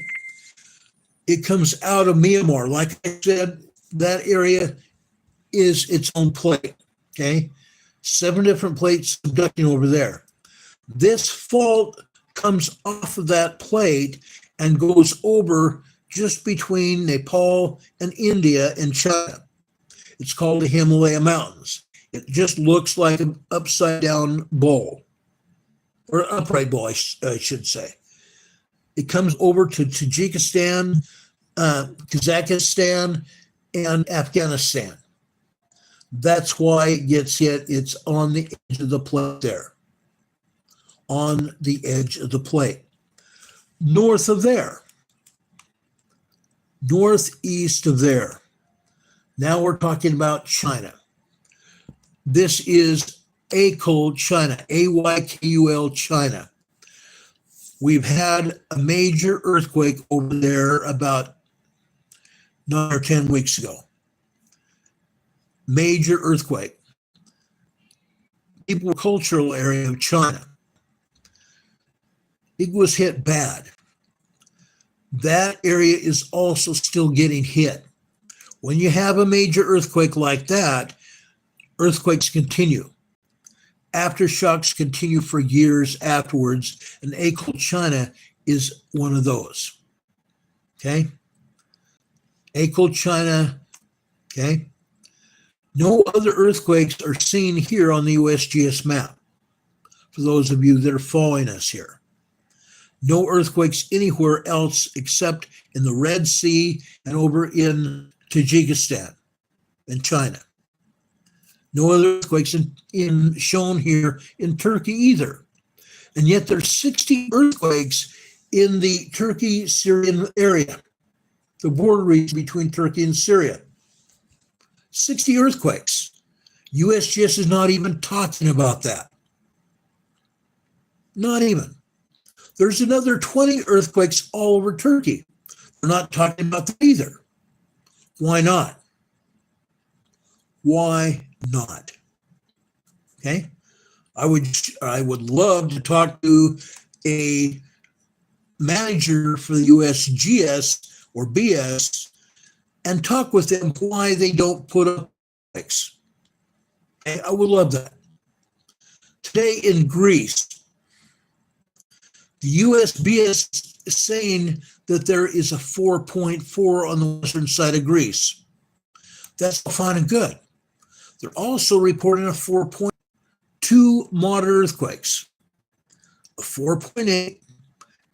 It comes out of Myanmar. Like I said, that area is its own plate. Okay? 7 different plates subducting over there. This fault comes off of that plate and goes over just between Nepal and India and China. It's called the Himalaya Mountains. It just looks like an upside down bowl, or an upright bowl, I should say. It comes over to Tajikistan, Kazakhstan, and Afghanistan. That's why it gets hit. It's on the edge of the plate there. On the edge of the plate. North of there. Northeast of there. Now we're talking about China. This is AYKUL China, AYKUL China. We've had a major earthquake over there about 9 or 10 weeks ago. Major earthquake. Agricultural area of China. It was hit bad. That area is also still getting hit. When you have a major earthquake like that, earthquakes continue. Aftershocks continue for years afterwards, and AYKUL China is one of those. Okay? AYKUL China, okay? No other earthquakes are seen here on the USGS map, for those of you that are following us here. No earthquakes anywhere else except in the Red Sea and over in Tajikistan and China. No other earthquakes shown here in Turkey either. And yet there's 60 earthquakes in the Turkey-Syrian area, the border region between Turkey and Syria. 60 earthquakes. USGS is not even talking about that. Not even. There's another 20 earthquakes all over Turkey. We're not talking about that either. Why not? Why not? Okay? I would love to talk to a manager for the USGS or BS and talk with them why they don't put up earthquakes. Okay? I would love that. Today in Greece, the USBS is saying that there is a 4.4 on the western side of Greece. That's fine and good. They're also reporting a 4.2 moderate earthquakes, a 4.8,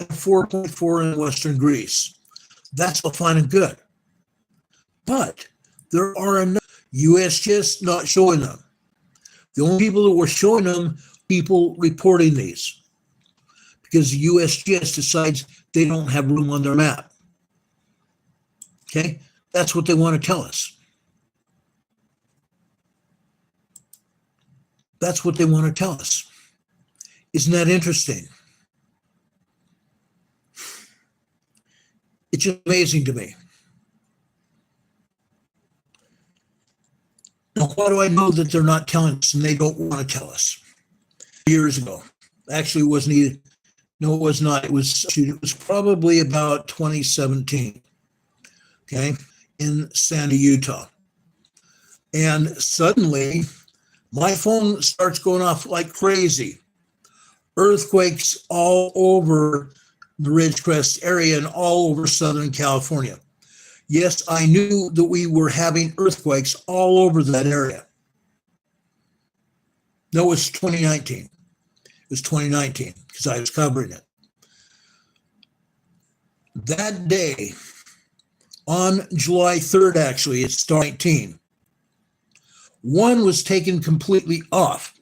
and 4.4 in western Greece. That's all fine and good. But there are enough USGS not showing them. The only people that were showing them, people reporting these, because the USGS decides they don't have room on their map. Okay, that's what they want to tell us. That's what they want to tell us. Isn't that interesting? It's just amazing to me. Now, why do I know that they're not telling us and they don't want to tell us? Years ago, actually, it wasn't either. No, it was not. It was probably about 2017. Okay, in Sandy, Utah, and suddenly my phone starts going off like crazy. Earthquakes all over the Ridgecrest area and all over Southern California. Yes, I knew that we were having earthquakes all over that area. No, it was 2019. It was 2019 because I was covering it. That day, on July 3rd, actually, it's 19. One was taken completely off.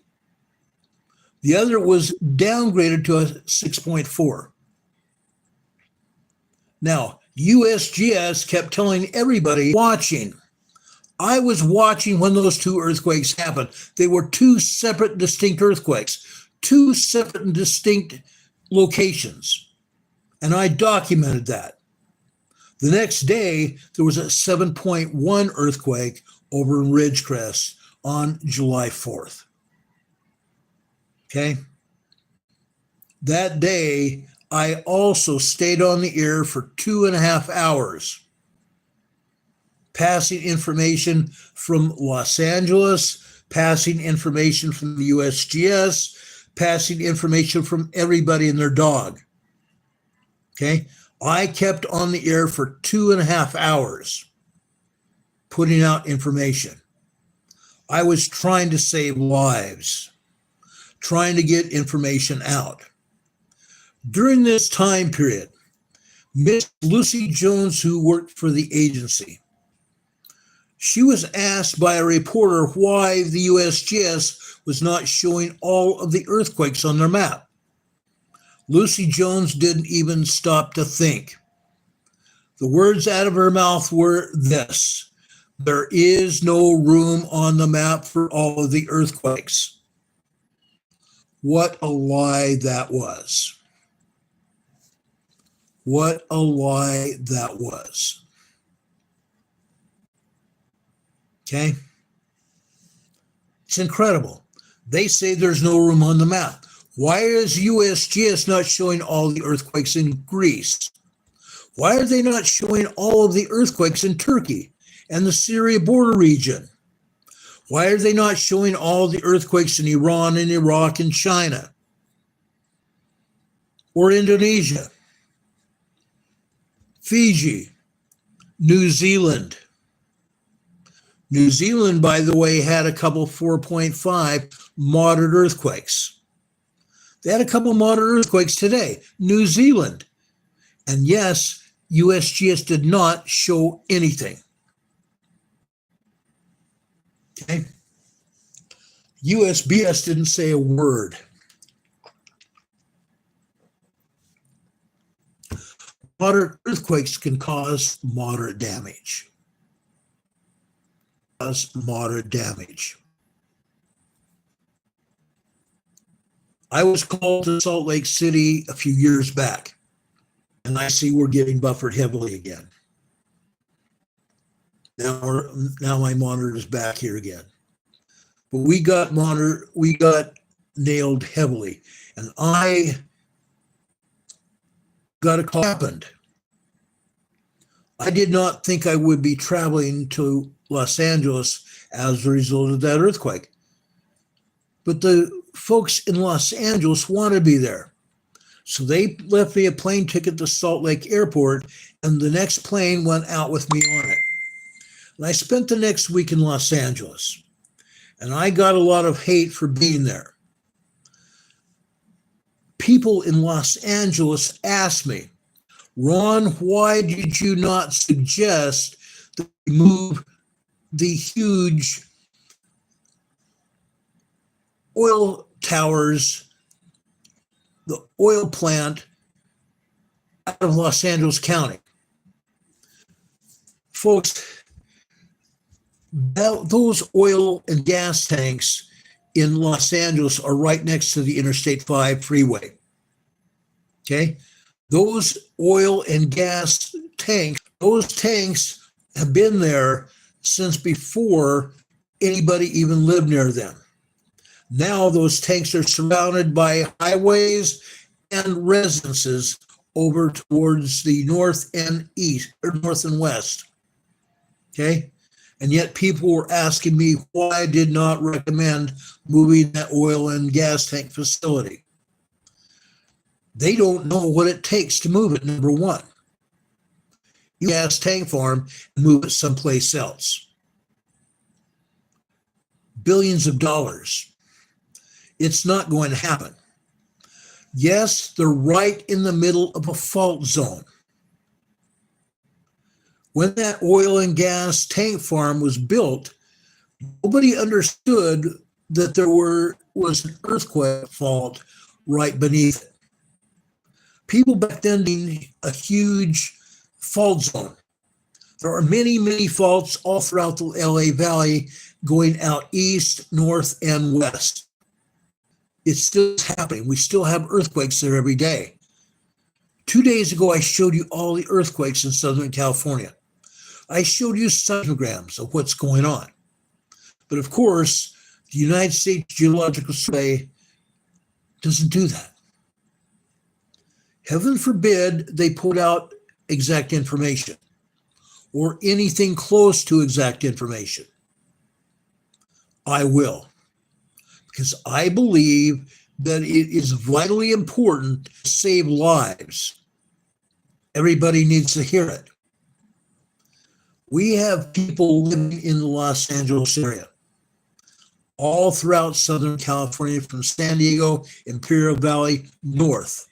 The other was downgraded to a 6.4. Now, USGS kept telling everybody watching. I was watching when those two earthquakes happened. They were two separate, distinct earthquakes, two separate and distinct locations. And I documented that. The next day, there was a 7.1 earthquake over in Ridgecrest on July 4th. Okay? That day, I also stayed on the air for 2.5 hours, passing information from Los Angeles, passing information from the USGS, passing information from everybody and their dog. Okay? I kept on the air for 2.5 hours, putting out information. I was trying to save lives, trying to get information out. During this time period, Miss Lucy Jones, who worked for the agency, she was asked by a reporter why the USGS was not showing all of the earthquakes on their map. Lucy Jones didn't even stop to think. The words out of her mouth were this: there is no room on the map for all of the earthquakes. What a lie that was. What a lie that was. Okay? It's incredible. They say there's no room on the map. Why is USGS not showing all the earthquakes in Greece? Why are they not showing all of the earthquakes in Turkey and the Syria border region? Why are they not showing all the earthquakes in Iran and Iraq and China or Indonesia, Fiji, New Zealand? New Zealand, by the way, had a couple 4.5 moderate earthquakes. They had a couple moderate earthquakes today. New Zealand. And yes, USGS did not show anything. Okay. USBS didn't say a word. Moderate earthquakes can cause moderate damage. Moderate damage. I was called to Salt Lake City a few years back, and I see we're getting buffered heavily again. Now my monitor is back here again. But we got nailed heavily, and I got a call. Happened. I did not think I would be traveling to Los Angeles as a result of that earthquake. But the folks in Los Angeles want to be there. So they left me a plane ticket to Salt Lake Airport, and the next plane went out with me on it. And I spent the next week in Los Angeles, and I got a lot of hate for being there. people in Los Angeles ask me, Ron, why did you not suggest that we move the huge oil towers, the oil plant out of Los Angeles County? Folks, those oil and gas tanks in Los Angeles are right next to the Interstate 5 freeway. Okay? Those oil and gas tanks, those tanks have been there since before anybody even lived near them. Now those tanks are surrounded by highways and residences over towards the north and east, or north and west. Okay? And yet people were asking me why I did not recommend moving that oil and gas tank facility. They don't know what it takes to move it, number one. You gas tank farm and move it someplace else. Billions of dollars. It's not going to happen. Yes, they're right in the middle of a fault zone. When that oil and gas tank farm was built, nobody understood that there was an earthquake fault right beneath it. People back then being a huge fault zone. There are many, many faults all throughout the LA Valley going out east, north, and west. It's still happening. We still have earthquakes there every day. 2 days ago, I showed you all the earthquakes in Southern California. I showed you seismograms of what's going on. But of course, the United States Geological Survey doesn't do that. Heaven forbid they put out exact information or anything close to exact information. I will, because I believe that it is vitally important to save lives. Everybody needs to hear it. We have people living in the Los Angeles area, all throughout Southern California, from San Diego, Imperial Valley, north.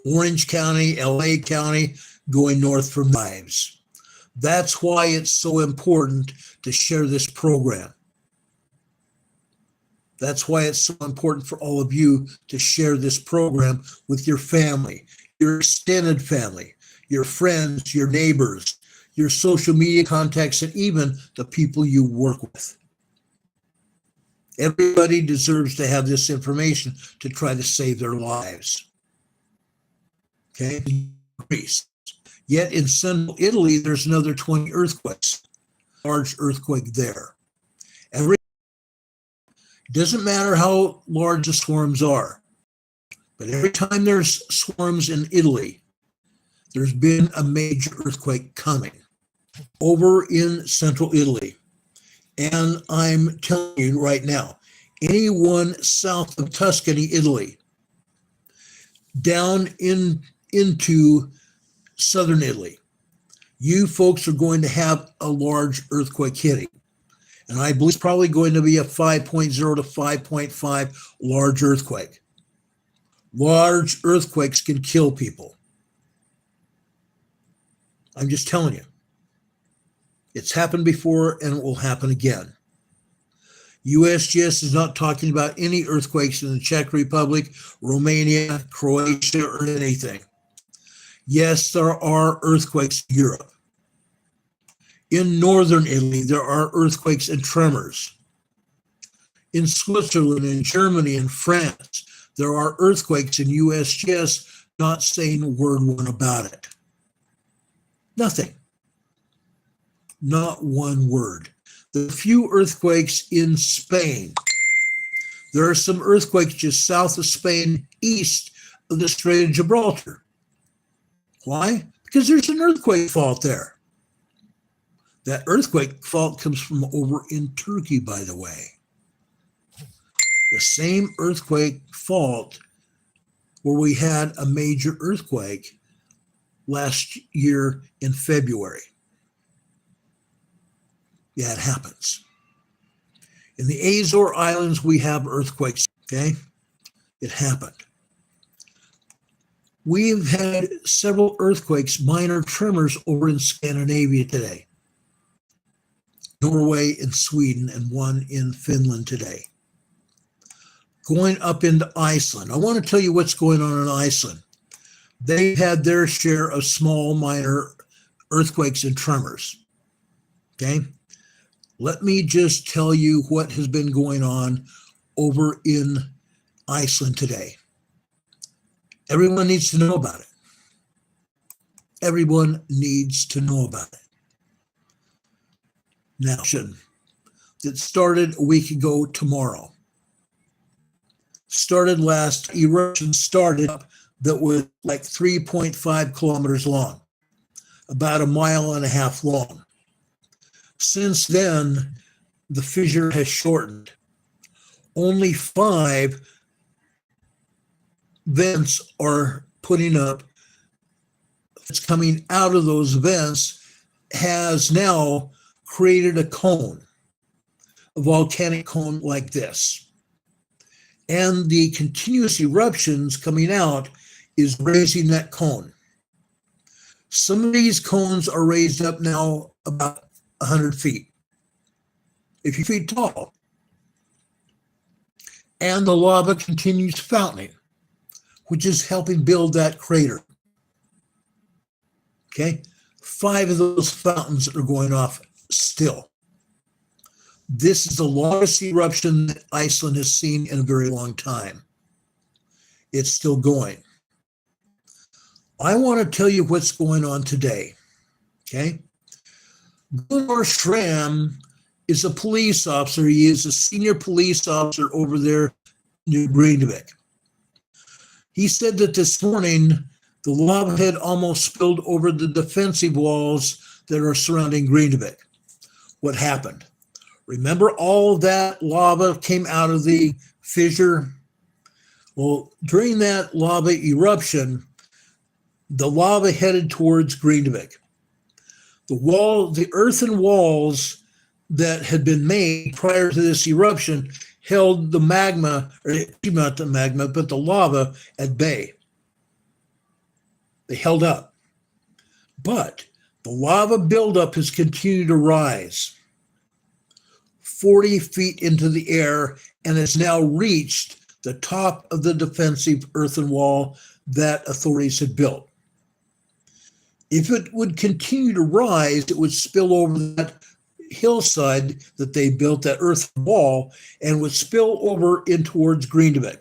Orange County, LA County, going north for lives. That's why it's so important to share this program. That's why it's so important for all of you to share this program with your family, your extended family, your friends, your neighbors, your social media contacts, and even the people you work with. Everybody deserves to have this information to try to save their lives. Okay, Greece. Yet in central Italy, there's another 20 earthquakes, large earthquake there. It doesn't matter how large the swarms are, but every time there's swarms in Italy, there's been a major earthquake coming over in central Italy. And I'm telling you right now, anyone south of Tuscany, Italy, down into southern Italy, you folks are going to have a large earthquake hitting. And I believe it's probably going to be a 5.0 to 5.5 large earthquake. Large earthquakes can kill people. I'm just telling you. It's happened before and it will happen again. USGS is not talking about any earthquakes in the Czech Republic, Romania, Croatia, or anything. Yes, there are earthquakes in Europe. In northern Italy, there are earthquakes and tremors. In Switzerland, in Germany, and France, there are earthquakes, and USGS not saying a word one about it. Nothing. Not one word. The few earthquakes in Spain. There are some earthquakes just south of Spain, east of the Strait of Gibraltar. Why? Because there's an earthquake fault there. That earthquake fault comes from over in Turkey, by the way. The same earthquake fault where we had a major earthquake last year in February. Yeah, it happens. In the Azore Islands, we have earthquakes, okay? It happened. We've had several earthquakes, minor tremors over in Scandinavia today. Norway and Sweden, and one in Finland today. Going up into Iceland. I want to tell you what's going on in Iceland. They had their share of small, minor earthquakes and tremors. Okay? Let me just tell you what has been going on over in Iceland today. Everyone needs to know about it. Everyone needs to know about it. Now, it started a week ago tomorrow. Eruption started that was like 3.5 kilometers long, about 1.5 miles long. Since then, the fissure has shortened. Only 5 vents are putting up. It's coming out of those vents has now created a cone, a volcanic cone like this. And the continuous eruptions coming out is raising that cone. Some of these cones are raised up now about 100 feet, a few feet tall. And the lava continues fountaining, which is helping build that crater. Okay, 5 of those fountains are going off still. This is the longest eruption that Iceland has seen in a very long time. It's still going. I want to tell you what's going on today. Okay, Gunnar Schramm is a police officer. He is a senior police officer over there near Grindavik. He said that this morning the lava had almost spilled over the defensive walls that are surrounding Grindavik. What happened? Remember, all of that lava came out of the fissure? Well, during that lava eruption, the lava headed towards Grindavik. The earthen walls that had been made prior to this eruption held the magma, or not the magma, but the lava at bay. They held up. But the lava buildup has continued to rise 40 feet into the air and has now reached the top of the defensive earthen wall that authorities had built. If it would continue to rise, it would spill over that hillside that they built, that earthen wall, and would spill over in towards Grindavik.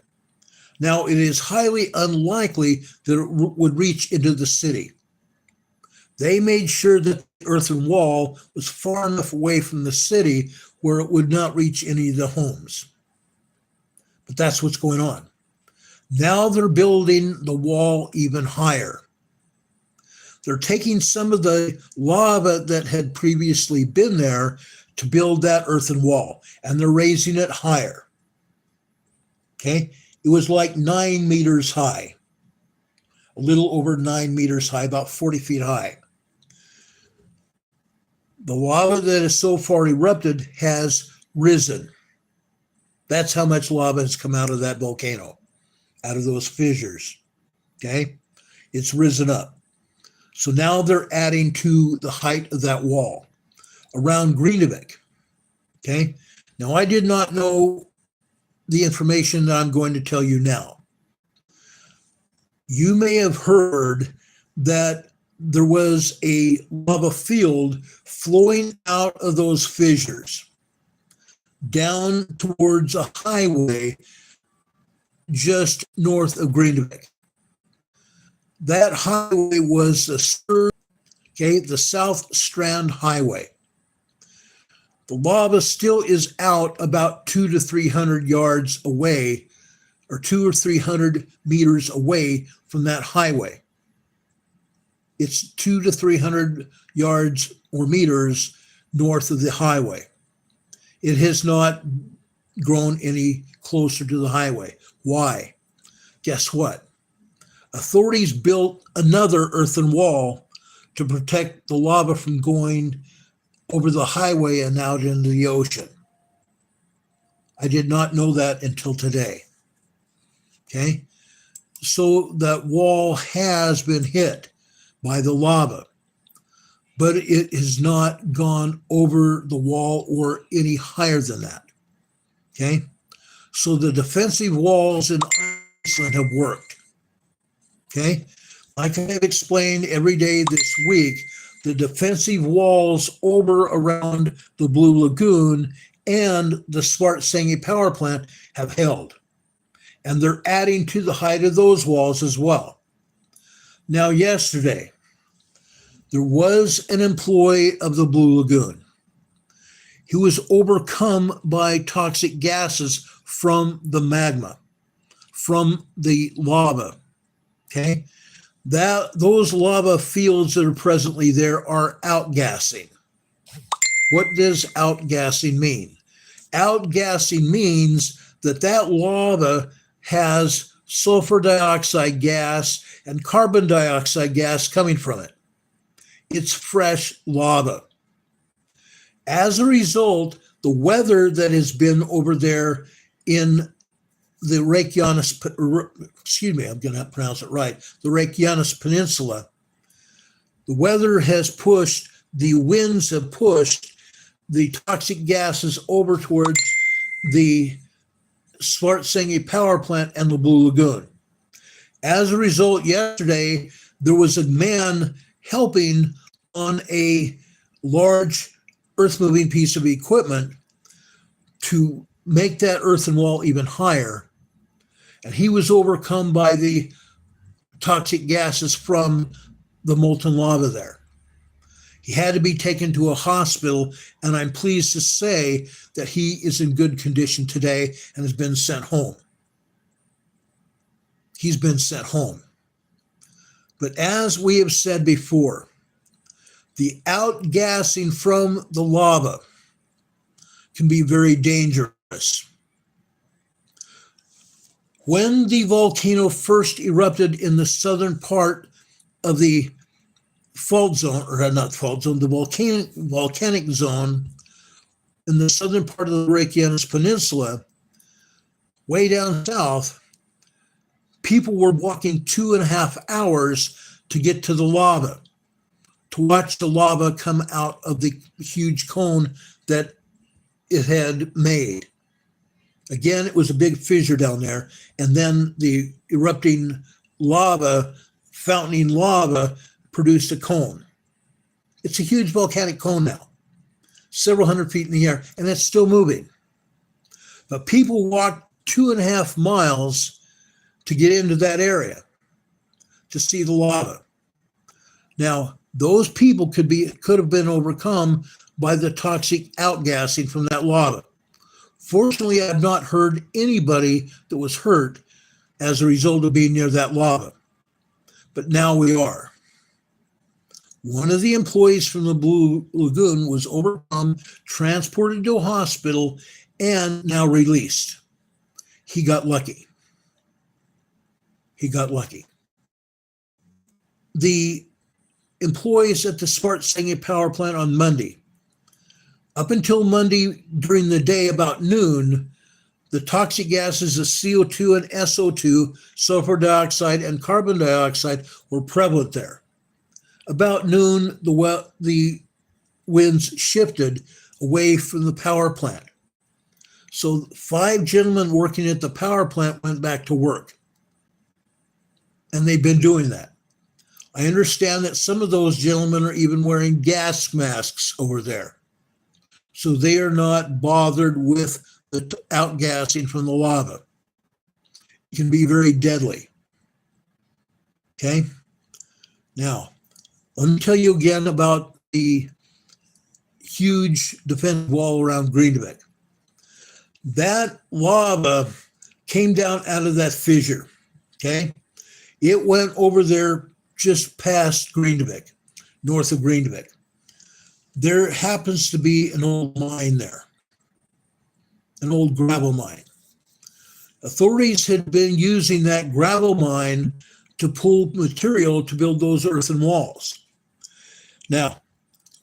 Now, it is highly unlikely that it would reach into the city. They made sure that the earthen wall was far enough away from the city where it would not reach any of the homes. But that's what's going on. Now they're building the wall even higher. They're taking some of the lava that had previously been there to build that earthen wall, and they're raising it higher. Okay? It was like 9 meters high, a little over 9 meters high, about 40 feet high. The lava that has so far erupted has risen. That's how much lava has come out of that volcano, out of those fissures. Okay? It's risen up. So now they're adding to the height of that wall around Grindavik. Okay? Now, I did not know the information that I'm going to tell you now. You may have heard that there was a lava field flowing out of those fissures down towards a highway just north of Grindavik. That highway was the South Strand Highway. The lava still is out about 200 to 300 yards away, or 200 or 300 meters away from that highway. It's 200 to 300 yards or meters north of the highway. It has not grown any closer to the highway. Why? Guess what? Authorities built another earthen wall to protect the lava from going over the highway and out into the ocean. I did not know that until today. Okay? So that wall has been hit by the lava, but it has not gone over the wall or any higher than that. Okay? So the defensive walls in Iceland have worked. Okay? Like I've explained every day this week, the defensive walls over around the Blue Lagoon and the Svartsengi power plant have held. And they're adding to the height of those walls as well. Now, yesterday, there was an employee of the Blue Lagoon. He was overcome by toxic gases from the magma, from the lava. Okay? Those lava fields that are presently there are outgassing. What does outgassing mean? Outgassing means that lava has sulfur dioxide gas and carbon dioxide gas coming from it. It's fresh lava. As a result, the weather that has been over there in the Reykjanes, I'm going to pronounce it right, the Reykjanes Peninsula, the weather has pushed, the winds have pushed the toxic gases over towards the Svartsengi power plant and the Blue Lagoon. As a result, yesterday, there was a man helping on a large earth-moving piece of equipment to make that earthen wall even higher. And he was overcome by the toxic gases from the molten lava there. He had to be taken to a hospital, and I'm pleased to say that he is in good condition today and has been sent home. He's been sent home. But as we have said before, the outgassing from the lava can be very dangerous. When the volcano first erupted in the southern part of the fault zone, or not fault zone, the volcanic zone in the southern part of the Reykjanes Peninsula, way down south, people were walking 2.5 hours to get to the lava, to watch the lava come out of the huge cone that it had made. Again, it was a big fissure down there, and then the erupting lava, fountaining lava, produced a cone. It's a huge volcanic cone now, several hundred feet in the air, and it's still moving. But people walked 2.5 miles to get into that area to see the lava. Now, those people could have been overcome by the toxic outgassing from that lava. Fortunately, I have not heard anybody that was hurt as a result of being near that lava. But now we are. One of the employees from the Blue Lagoon was overcome, transported to a hospital, and now released. He got lucky. He got lucky. The employees at the Svartsengi power plant on Monday, up until Monday during the day about noon, the toxic gases of CO2 and SO2, sulfur dioxide and carbon dioxide, were prevalent there. About noon, the winds shifted away from the power plant. So 5 gentlemen working at the power plant went back to work. And they've been doing that. I understand that some of those gentlemen are even wearing gas masks over there. So they are not bothered with the outgassing from the lava. It can be very deadly. Okay? Now, let me tell you again about the huge defense wall around Grindavik. That lava came down out of that fissure. Okay? It went over there just past Grindavik, north of Grindavik. There happens to be an old mine there, an old gravel mine. Authorities had been using that gravel mine to pull material to build those earthen walls. Now,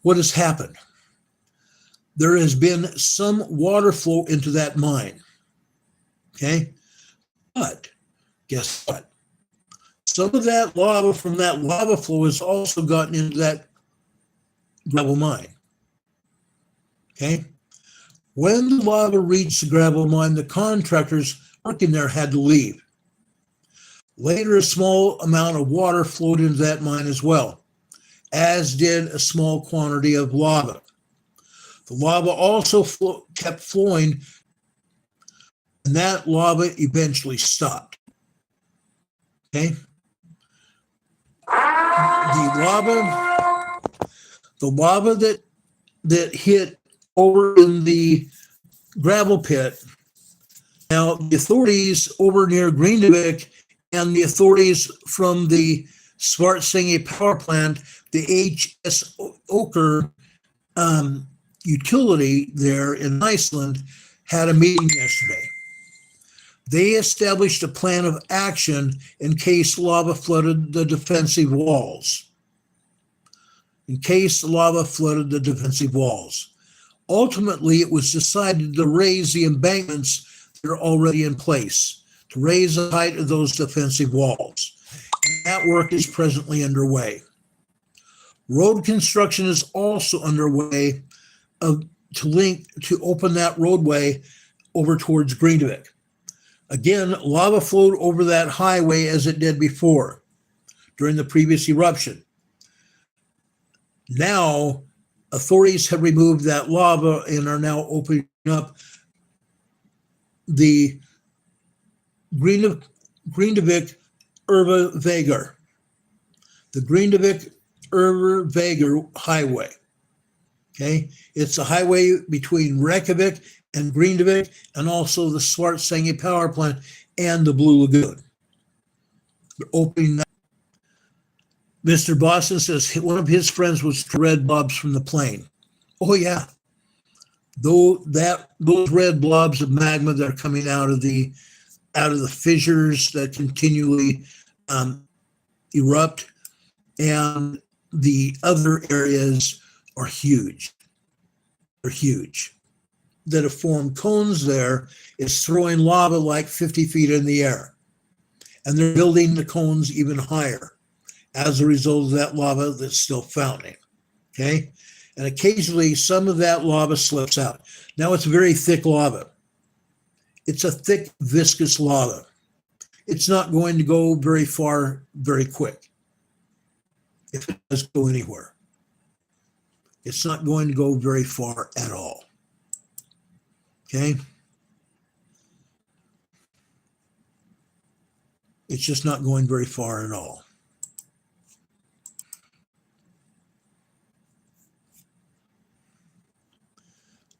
what has happened? There has been some water flow into that mine. Okay? But guess what? Some of that lava from that lava flow has also gotten into that gravel mine. Okay? When the lava reached the gravel mine, the contractors working there had to leave. Later, a small amount of water flowed into that mine as well, as did a small quantity of lava. The lava also kept flowing, and that lava eventually stopped. Okay? The lava that hit over in the gravel pit. Now, the authorities over near Greenvik and the authorities from the Svartsengi power plant, the HS Oker utility there in Iceland, had a meeting yesterday. They established a plan of action in case lava flooded the defensive walls. Ultimately, it was decided to raise the embankments that are already in place, to raise the height of those defensive walls. And that work is presently underway. Road construction is also underway to open that roadway over towards Greenvik. Again, lava flowed over that highway as it did before during the previous eruption. Now, authorities have removed that lava and are now opening up the Greenvik Vegar, the Greenvik Vegar highway. Okay, it's a highway between Reykjavik and Greenvik, and also the Svartsengi power plant and the Blue Lagoon. They're opening that. Mr. Boston says one of his friends was red blobs from the plane. Oh yeah, those red blobs of magma that are coming out of the fissures that continually erupt, and the other areas are huge. They're huge. That have formed cones there is throwing lava like 50 feet in the air. And they're building the cones even higher as a result of that lava that's still fountaining. Okay? And occasionally some of that lava slips out. Now it's very thick lava. It's a thick, viscous lava. It's not going to go very far very quick, if it does go anywhere. It's not going to go very far at all. Okay? It's just not going very far at all.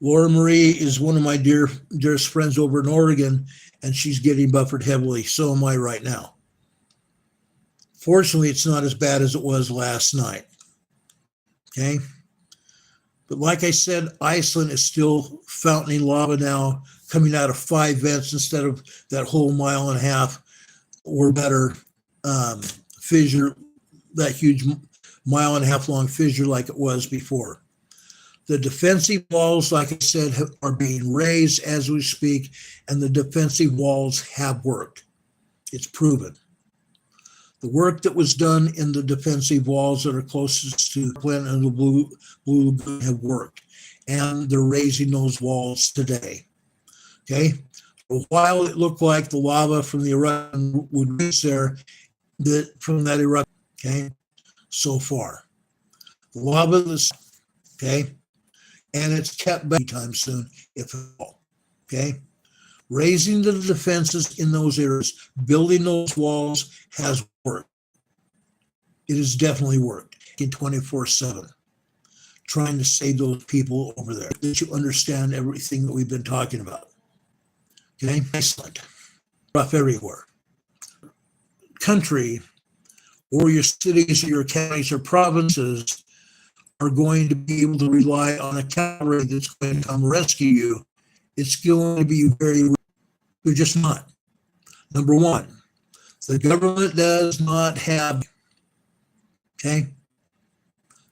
Laura Marie is one of my dearest friends over in Oregon, and she's getting buffered heavily. So am I right now. Fortunately, it's not as bad as it was last night. Okay? But like I said, Iceland is still fountaining lava now, coming out of 5 vents instead of that whole 1.5 miles or better fissure, that huge 1.5 miles long fissure like it was before. The defensive walls, like I said, are being raised as we speak, and the defensive walls have worked. It's proven. The work that was done in the defensive walls that are closest to Cline and the Blue Lagoon have worked, and they're raising those walls today. Okay? While it looked like the lava from the eruption would reach there, from that eruption, okay, so far. The lava is, okay, and it's kept back anytime soon, if at all, okay? Raising the defenses in those areas, building those walls has worked. It has definitely worked in 24/7, trying to save those people over there, that you understand everything that we've been talking about. Okay, Iceland, rough everywhere. Country, or your cities or your counties or provinces are going to be able to rely on a cavalry that's going to come rescue you. It's going to be they're just not. Number one, the government does not have, okay?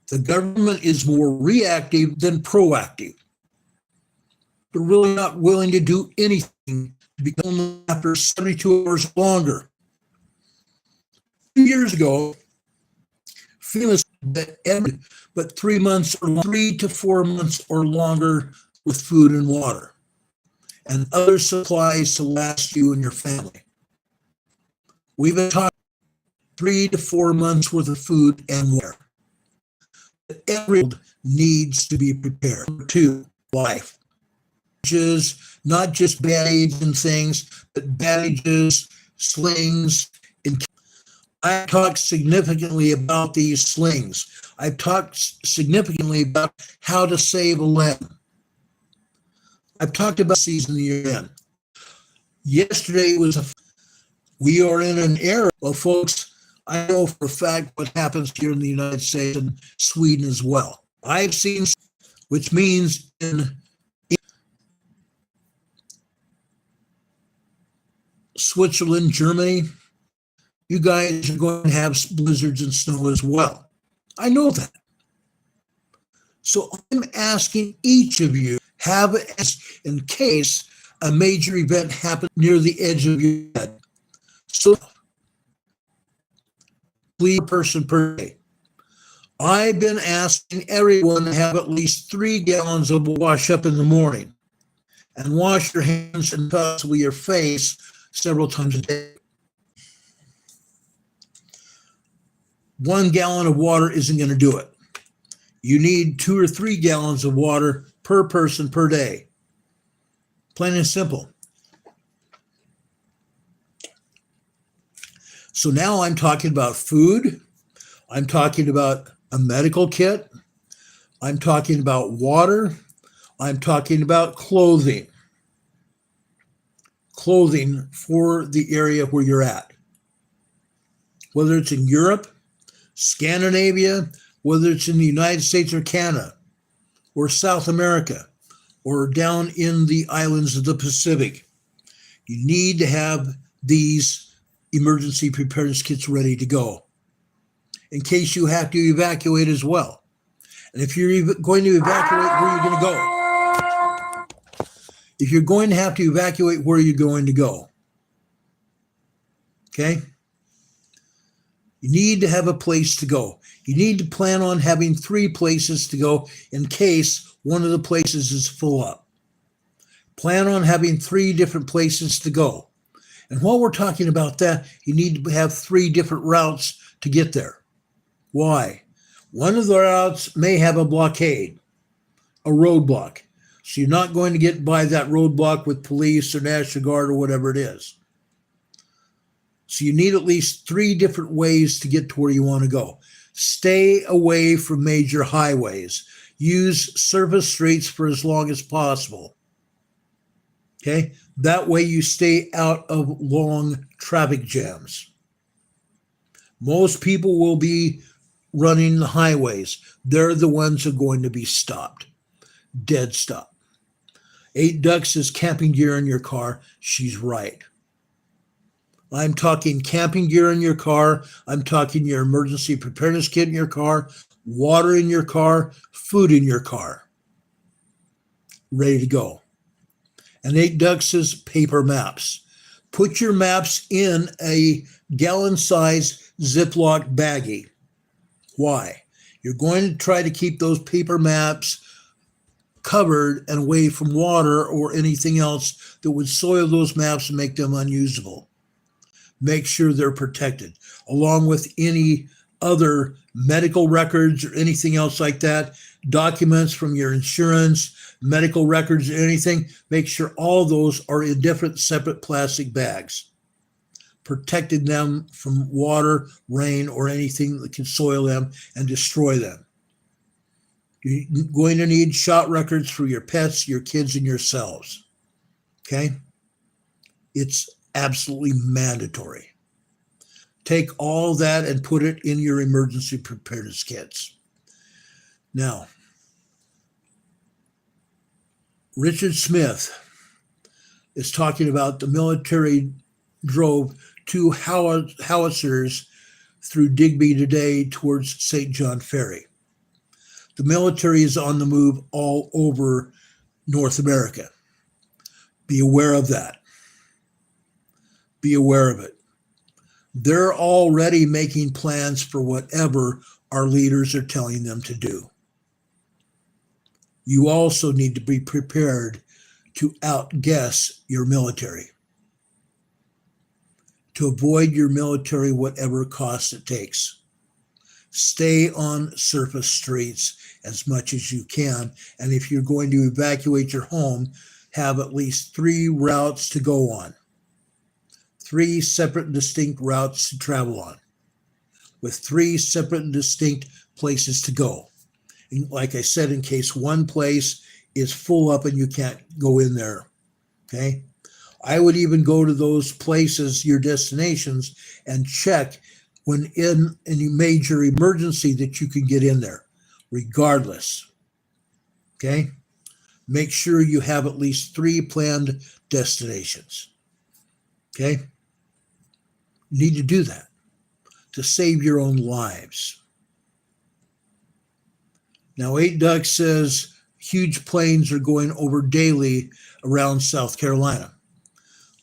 The government is more reactive than proactive. They're really not willing to do anything to become after 72 hours longer. 2 years ago, FEMA said that but 3 to 4 months or longer with food and water and other supplies to last you and your family. We've been talking 3 to 4 months worth of food and water. Everyone needs to be prepared to life. Not just bandages and things, but bandages, slings. I've talked significantly about these slings. I've talked significantly about how to save a limb. I've talked about season you're in. Yesterday we are in an era. Well, folks, I know for a fact what happens here in the United States and Sweden as well. I've seen, which means in Switzerland, Germany, you guys are going to have blizzards and snow as well. I know that. So I'm asking each of you, have it in case a major event happens near the edge of your bed. So, please, person per day. I've been asking everyone to have at least 3 gallons of wash up in the morning and wash your hands and possibly your face several times a day. 1 gallon of water isn't going to do it. You need 2 or 3 gallons of water per person per day. Plain and simple. So now I'm talking about food. I'm talking about a medical kit. I'm talking about water. I'm talking about clothing. Clothing for the area where you're at. Whether it's in Europe, Scandinavia, whether it's in the United States or Canada, or South America, or down in the islands of the Pacific. You need to have these emergency preparedness kits ready to go in case you have to evacuate as well. And if you're going to evacuate, where are you going to go? If you're going to have to evacuate, where are you going to go? Okay? You need to have a place to go. You need to plan on having 3 places to go in case one of the places is full up. Plan on having 3 different places to go. And while we're talking about that, you need to have 3 different routes to get there. Why? One of the routes may have a blockade, a roadblock. So you're not going to get by that roadblock with police or National Guard or whatever it is. So you need at least 3 different ways to get to where you want to go. Stay away from major highways. Use surface streets for as long as possible. Okay? That way you stay out of long traffic jams. Most people will be running the highways. They're the ones who are going to be stopped. Dead stop. 8 Ducks is camping gear in your car. She's right. I'm talking camping gear in your car. I'm talking your emergency preparedness kit in your car, water in your car, food in your car. Ready to go. And 8 Ducks is paper maps. Put your maps in a gallon-size Ziploc baggie. Why? You're going to try to keep those paper maps covered and away from water or anything else that would soil those maps and make them unusable. Make sure they're protected, along with any other medical records or anything else like that, documents from your insurance, medical records, anything. Make sure all those are in different separate plastic bags, protecting them from water, rain, or anything that can soil them and destroy them. You're going to need shot records for your pets, your kids, and yourselves. Okay? It's absolutely mandatory. Take all that and put it in your emergency preparedness kits. Now, Richard Smith is talking about the military drove 2 howitzers through Digby today towards St. John Ferry. The military is on the move all over North America. Be aware of that. Be aware of it. They're already making plans for whatever our leaders are telling them to do. You also need to be prepared to outguess your military, to avoid your military whatever cost it takes. Stay on surface streets as much as you can. And if you're going to evacuate your home, have at least 3 routes to go on. 3 separate and distinct routes to travel on, with 3 separate and distinct places to go. And like I said, in case one place is full up and you can't go in there, okay? I would even go to those places, your destinations, and check when in any major emergency that you can get in there, regardless, okay? Make sure you have at least 3 planned destinations, okay? You need to do that to save your own lives. Now, 8 Duck says huge planes are going over daily around South Carolina.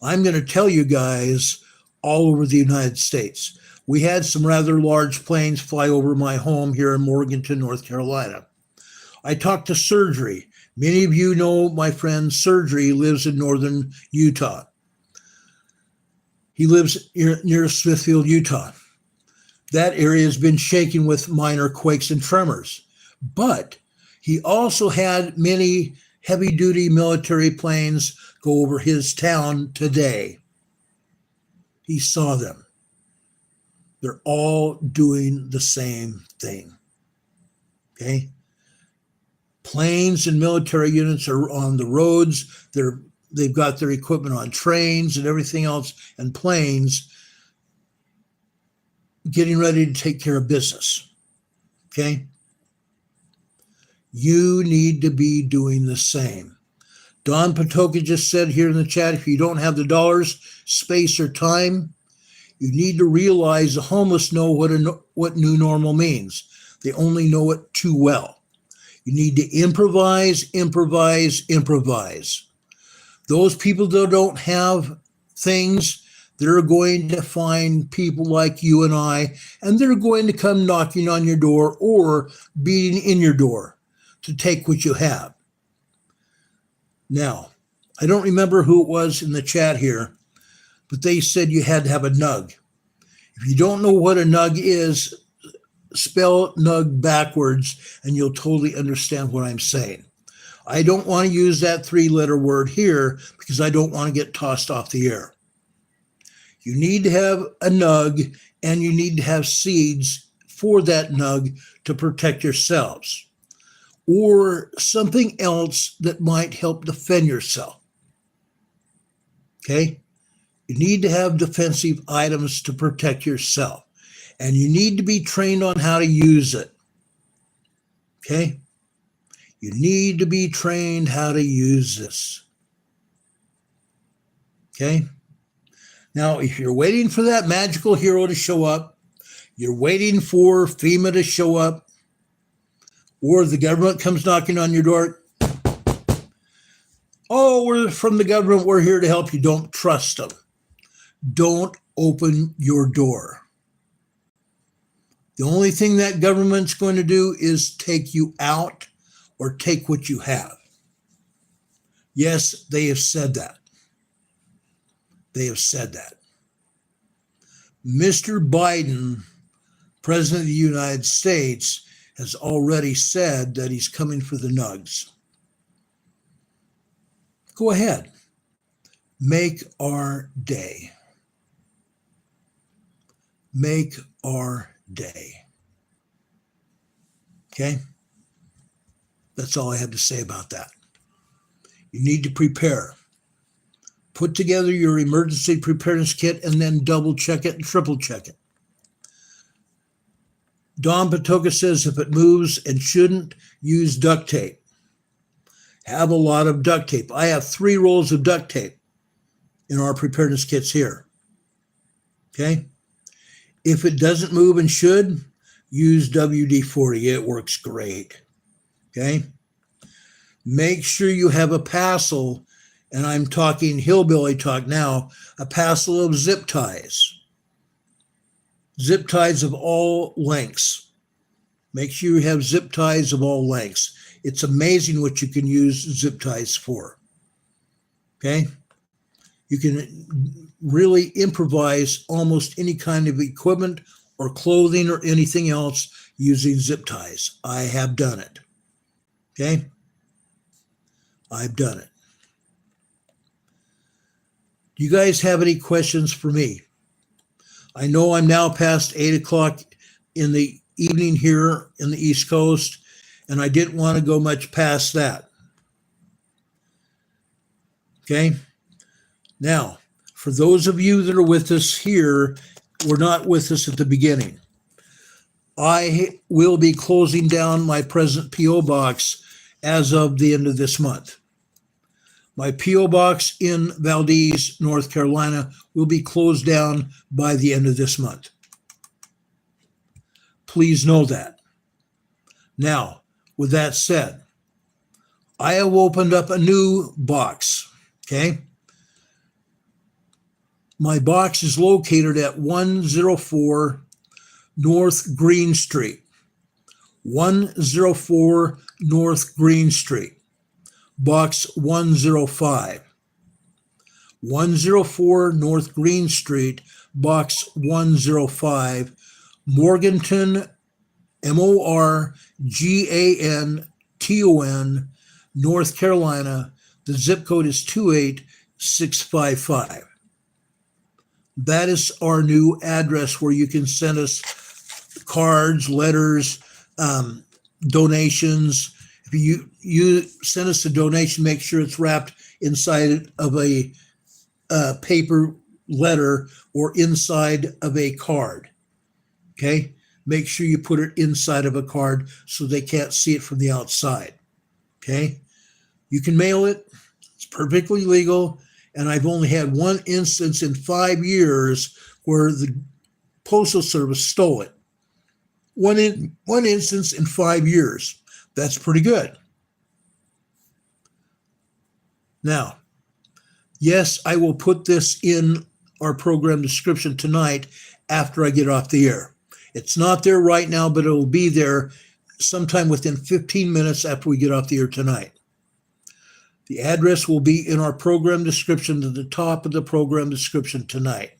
I'm going to tell you guys all over the United States. We had some rather large planes fly over my home here in Morganton, North Carolina. I talked to Surgery. Many of you know my friend Surgery lives in northern Utah. He lives near Smithfield, Utah. That area has been shaken with minor quakes and tremors. But he also had many heavy-duty military planes go over his town today. He saw them. They're all doing the same thing, okay? Planes and military units are on the roads. They've got their equipment on trains and everything else, and planes getting ready to take care of business, okay? You need to be doing the same. Don Patoka just said here in the chat, if you don't have the dollars, space, or time, you need to realize the homeless know what new normal means. They only know it too well. You need to improvise, improvise, improvise. Those people that don't have things, they're going to find people like you and I, and they're going to come knocking on your door or beating in your door to take what you have. Now, I don't remember who it was in the chat here, but they said you had to have a NUG. If you don't know what a NUG is, spell NUG backwards and you'll totally understand what I'm saying. I don't want to use that 3-letter word here because I don't want to get tossed off the air. You need to have a NUG and you need to have seeds for that NUG to protect yourselves, or something else that might help defend yourself, okay? You need to have defensive items to protect yourself, and you need to be trained on how to use it, okay? You need to be trained how to use this, okay? Now, if you're waiting for that magical hero to show up, you're waiting for FEMA to show up, or the government comes knocking on your door. Oh, we're from the government. We're here to help you. Don't trust them. Don't open your door. The only thing that government's going to do is take you out or take what you have. Yes, they have said that. They have said that. Mr. Biden, President of the United States, has already said that he's coming for the NUGs. Go ahead. Make our day. Make our day. Okay? That's all I have to say about that. You need to prepare. Put together your emergency preparedness kit and then double check it and triple check it. Don Patoka says if it moves and shouldn't, use duct tape. Have a lot of duct tape. I have 3 rolls of duct tape in our preparedness kits here. Okay? If it doesn't move and should, use WD-40. It works great. Okay? Make sure you have a passel, and I'm talking hillbilly talk now, a passel of zip ties. Zip ties of all lengths. Make sure you have zip ties of all lengths. It's amazing what you can use zip ties for. Okay? You can really improvise almost any kind of equipment or clothing or anything else using zip ties. I have done it. Okay? I've done it. Do you guys have any questions for me? I know I'm now past 8 o'clock in the evening here in the East Coast, and I didn't want to go much past that. Okay? Now, for those of you that are with us here, were not with us at the beginning, I will be closing down my present P.O. box as of the end of this month. My P.O. box in Valdez, North Carolina, will be closed down by the end of this month. Please know that. Now, with that said, I have opened up a new box, okay? My box is located at 104 North Green Street. 104 North Green Street. Box 105. 104 North Green Street, Box 105, Morganton, Morganton, North Carolina. The zip code is 28655. That is our new address where you can send us cards, letters, donations. If you send us a donation, make sure it's wrapped inside of a paper letter or inside of a card. Okay? Make sure you put it inside of a card so they can't see it from the outside. Okay? You can mail it. It's perfectly legal. And I've only had one instance in 5 years where the Postal Service stole it. One instance in 5 years. That's pretty good. Now, yes, I will put this in our program description tonight after I get off the air. It's not there right now, but it will be there sometime within 15 minutes after we get off the air tonight. The address will be in our program description at the top of the program description tonight.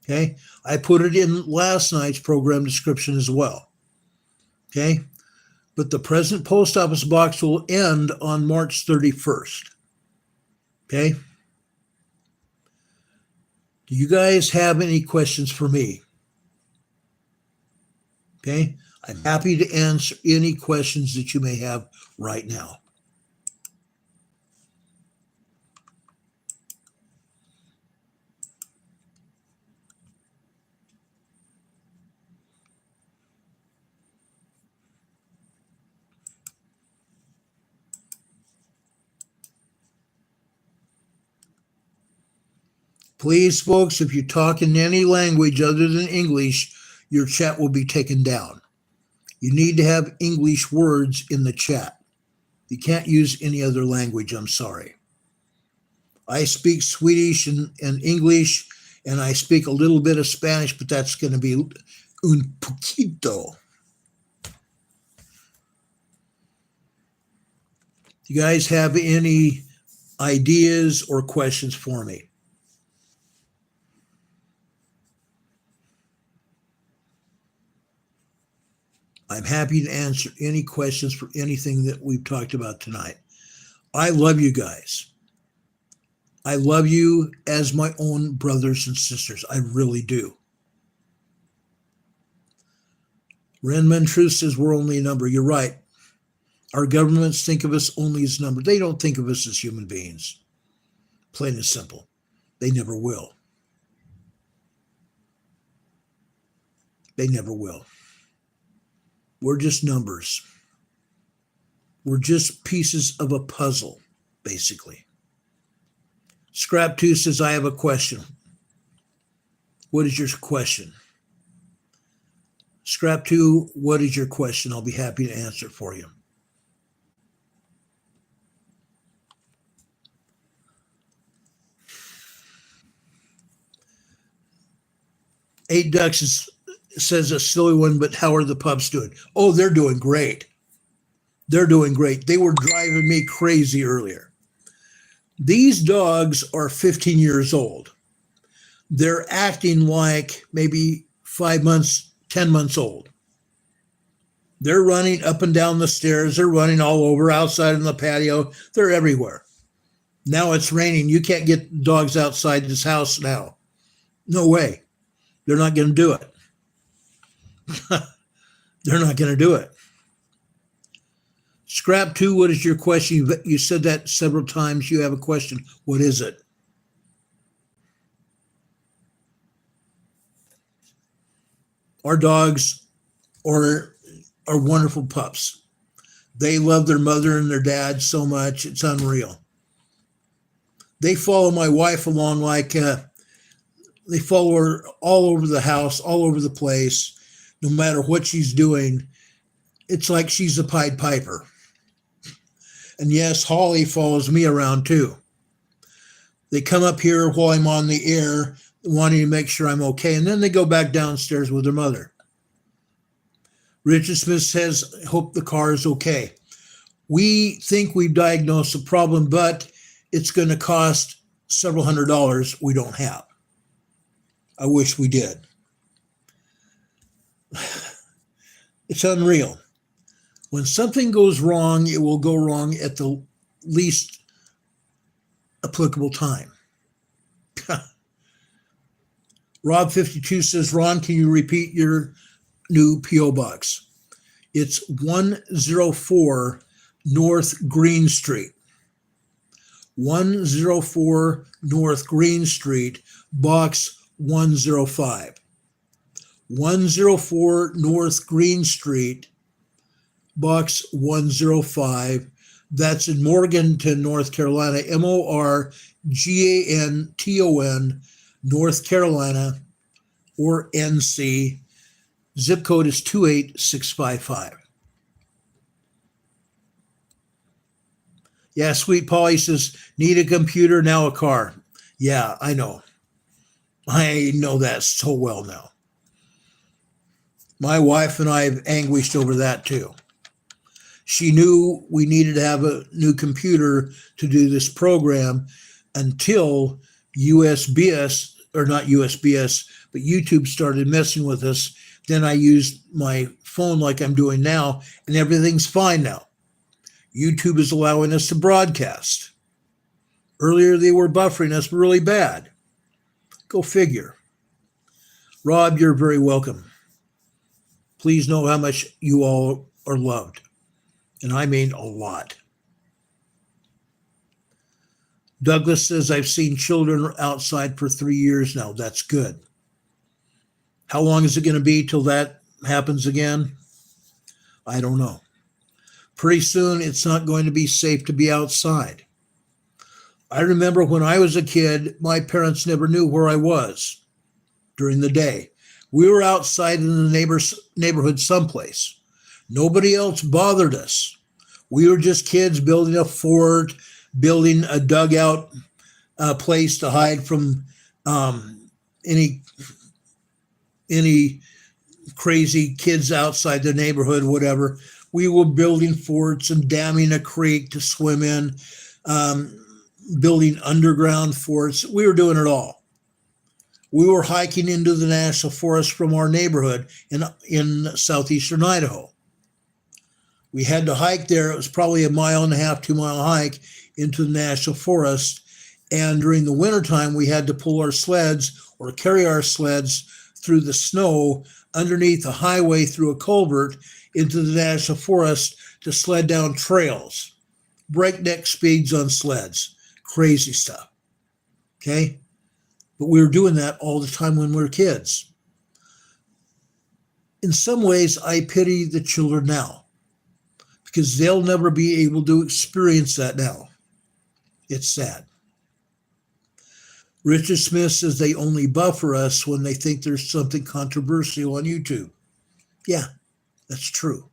Okay? I put it in last night's program description as well. Okay? But the present post office box will end on March 31st. Okay? Do you guys have any questions for me? Okay? I'm happy to answer any questions that you may have right now. Please, folks, if you talk in any language other than English, your chat will be taken down. You need to have English words in the chat. You can't use any other language, I'm sorry. I speak Swedish and English, and I speak a little bit of Spanish, but that's going to be un poquito. Do you guys have any ideas or questions for me? I'm happy to answer any questions for anything that we've talked about tonight. I love you guys. I love you as my own brothers and sisters. I really do. Renman Truth says we're only a number. You're right. Our governments think of us only as a number. They don't think of us as human beings. Plain and simple. They never will. They never will. We're just numbers. We're just pieces of a puzzle, basically. Scrap 2 says, I have a question. What is your question? Scrap 2, what is your question? I'll be happy to answer it for you. Eight Ducks says a silly one, but how are the pups doing? Oh, they're doing great. They're doing great. They were driving me crazy earlier. These dogs are 15 years old. They're acting like maybe 5 months, 10 months old. They're running up and down the stairs. They're running all over, outside in the patio. They're everywhere. Now it's raining. You can't get dogs outside this house now. No way. They're not going to do it. They're not going to do it. Scrap 2, what is your question? You said that several times. You have a question. What is it? Our dogs are wonderful pups. They love their mother and their dad so much. It's unreal. They follow my wife along like they follow her all over the house, all over the place, no matter what she's doing. It's like she's a Pied Piper. And yes, Holly follows me around too. They come up here while I'm on the air, wanting to make sure I'm okay, and then they go back downstairs with their mother. Richard Smith says, hope the car is okay. We think we've diagnosed the problem, but it's going to cost several $100s we don't have. I wish we did. It's unreal. When something goes wrong, it will go wrong at the least applicable time. Rob52 says, Ron, can you repeat your new P.O. Box? It's 104 North Green Street. 104 North Green Street, Box 105. 104 North Green Street, Box 105. That's in Morganton, North Carolina, Morganton, North Carolina, or NC. Zip code is 28655. Yeah, Sweet Polly says, need a computer, now a car. Yeah, I know. I know that so well now. My wife and I have anguished over that too. She knew we needed to have a new computer to do this program until USBS, or not USBS, but YouTube started messing with us. Then I used my phone like I'm doing now, and everything's fine now. YouTube is allowing us to broadcast. Earlier, they were buffering us really bad. Go figure. Rob, you're very welcome. Please know how much you all are loved. And I mean a lot. Douglas says, I've seen children outside for 3 years now. That's good. How long is it going to be till that happens again? I don't know. Pretty soon, it's not going to be safe to be outside. I remember when I was a kid, my parents never knew where I was during the day. We were outside in the neighborhood someplace. Nobody else bothered us. We were just kids building a fort, building a dugout place to hide from any crazy kids outside the neighborhood, whatever. We were building forts and damming a creek to swim in, building underground forts. We were doing it all. We were hiking into the national forest from our neighborhood in southeastern Idaho. We had to hike there. It was probably 1.5 mile, 2 mile hike into the national forest. And during the wintertime, we had to pull our sleds or carry our sleds through the snow underneath a highway through a culvert into the national forest to sled down trails, breakneck speeds on sleds, crazy stuff. Okay? But we were doing that all the time when we were kids. In some ways, I pity the children now because they'll never be able to experience that now. It's sad. Richard Smith says they only buffer us when they think there's something controversial on YouTube. Yeah, that's true.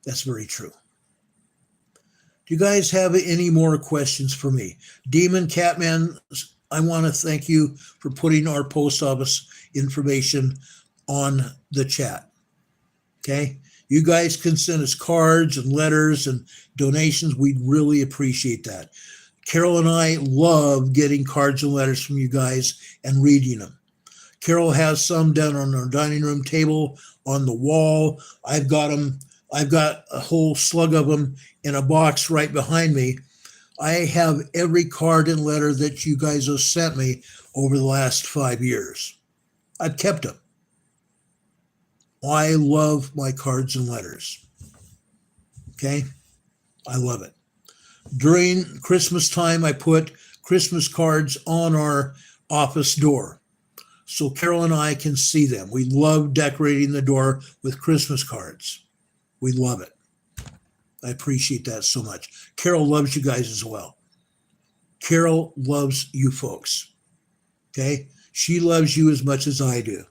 That's very true. Do you guys have any more questions for me? Demon Catman, I want to thank you for putting our post office information on the chat. Okay? You guys can send us cards and letters and donations. We'd really appreciate that. Carol and I love getting cards and letters from you guys and reading them. Carol has some down on our dining room table on the wall. I've got them. I've got a whole slug of them in a box right behind me. I have every card and letter that you guys have sent me over the last 5 years. I've kept them. I love my cards and letters. Okay? I love it. During Christmas time, I put Christmas cards on our office door so Carol and I can see them. We love decorating the door with Christmas cards. We love it. I appreciate that so much. Carol loves you guys as well. Carol loves you folks. Okay? She loves you as much as I do.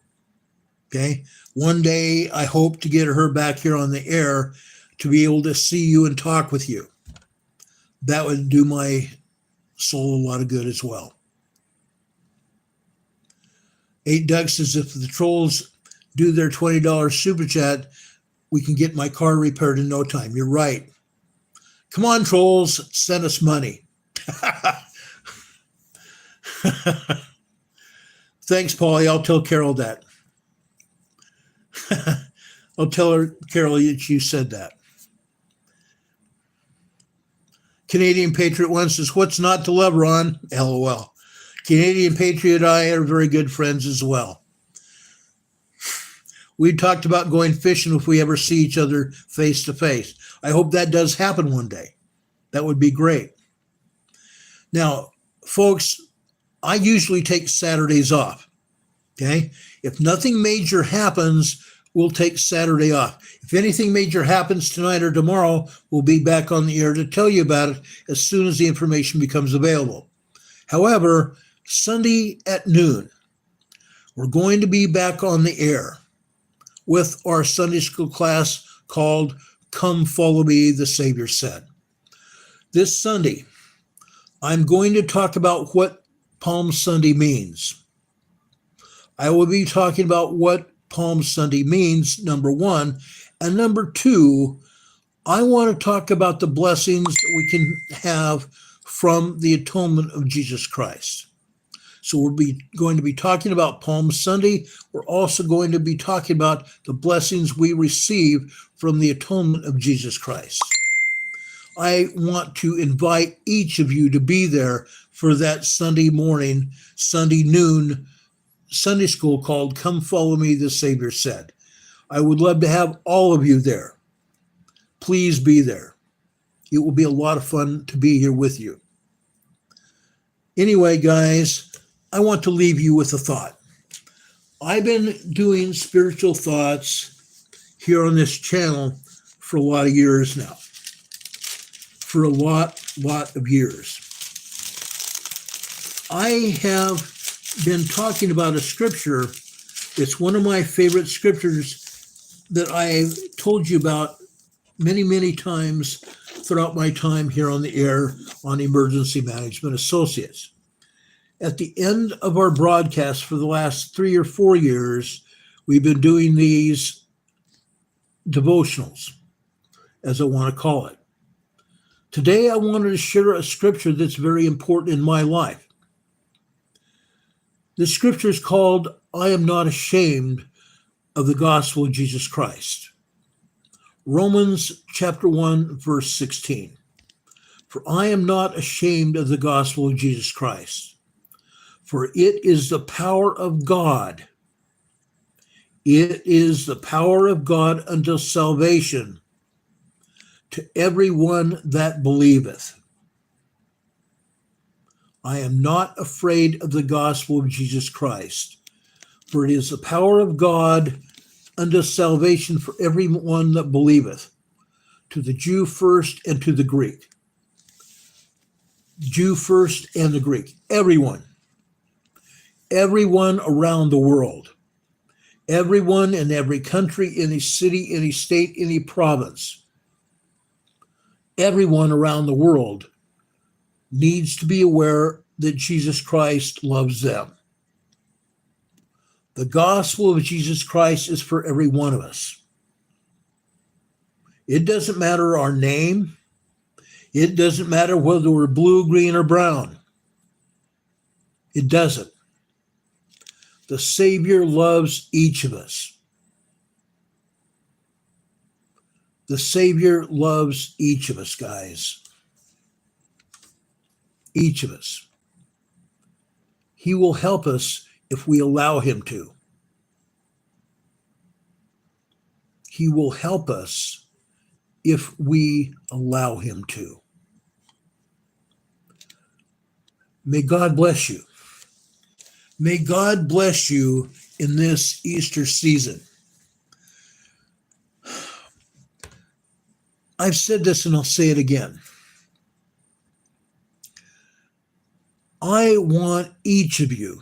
Okay? One day, I hope to get her back here on the air to be able to see you and talk with you. That would do my soul a lot of good as well. 8 Doug says, if the trolls do their $20 super chat, we can get my car repaired in no time. You're right. Come on, trolls, send us money. Thanks, Paulie. I'll tell Carol that. I'll tell her, Carol, that you said that. Canadian Patriot 1 says, what's not to love, Ron? LOL. Canadian Patriot and I are very good friends as well. We talked about going fishing if we ever see each other face to face. I hope that does happen one day. That would be great. Now, folks, I usually take Saturdays off. Okay? If nothing major happens, we'll take Saturday off. If anything major happens tonight or tomorrow, we'll be back on the air to tell you about it as soon as the information becomes available. However, Sunday at noon, we're going to be back on the air with our Sunday school class called Come Follow Me, the Savior Said. This Sunday, I'm going to talk about what Palm Sunday means. I will be talking about what Palm Sunday means, number one. And number two, I want to talk about the blessings that we can have from the atonement of Jesus Christ. So we're going to be talking about Palm Sunday. We're also going to be talking about the blessings we receive from the atonement of Jesus Christ. I want to invite each of you to be there for that Sunday morning, Sunday noon Sunday school called Come Follow Me, the Savior Said. I would love to have all of you there. Please be there. It will be a lot of fun to be here with you. Anyway, guys, I want to leave you with a thought. I've been doing spiritual thoughts here on this channel for a lot of years now. For a lot of years. I have been talking about a scripture. It's one of my favorite scriptures that I've told you about many times throughout my time here on the air on Emergency Management Associates. At the end of our broadcast for the last 3 or 4 years, we've been doing these devotionals, as I want to call it. Today, I wanted to share a scripture that's very important in my life. The scripture is called, I am not ashamed of the gospel of Jesus Christ. Romans chapter 1, verse 16. For I am not ashamed of the gospel of Jesus Christ, for it is the power of God. It is the power of God unto salvation to everyone that believeth. I am not afraid of the gospel of Jesus Christ, for it is the power of God unto salvation for everyone that believeth, to the Jew first and to the Greek. Jew first and the Greek. Everyone around the world. Everyone in every country, any city, any state, any province. Everyone around the world needs to be aware that Jesus Christ loves them. The gospel of Jesus Christ is for every one of us. It doesn't matter our name. It doesn't matter whether we're blue, green, or brown. It doesn't. The Savior loves each of us. The Savior loves each of us, guys. Each of us. He will help us if we allow him to. He will help us if we allow him to. May God bless you. May God bless you in this Easter season. I've said this and I'll say it again. I want each of you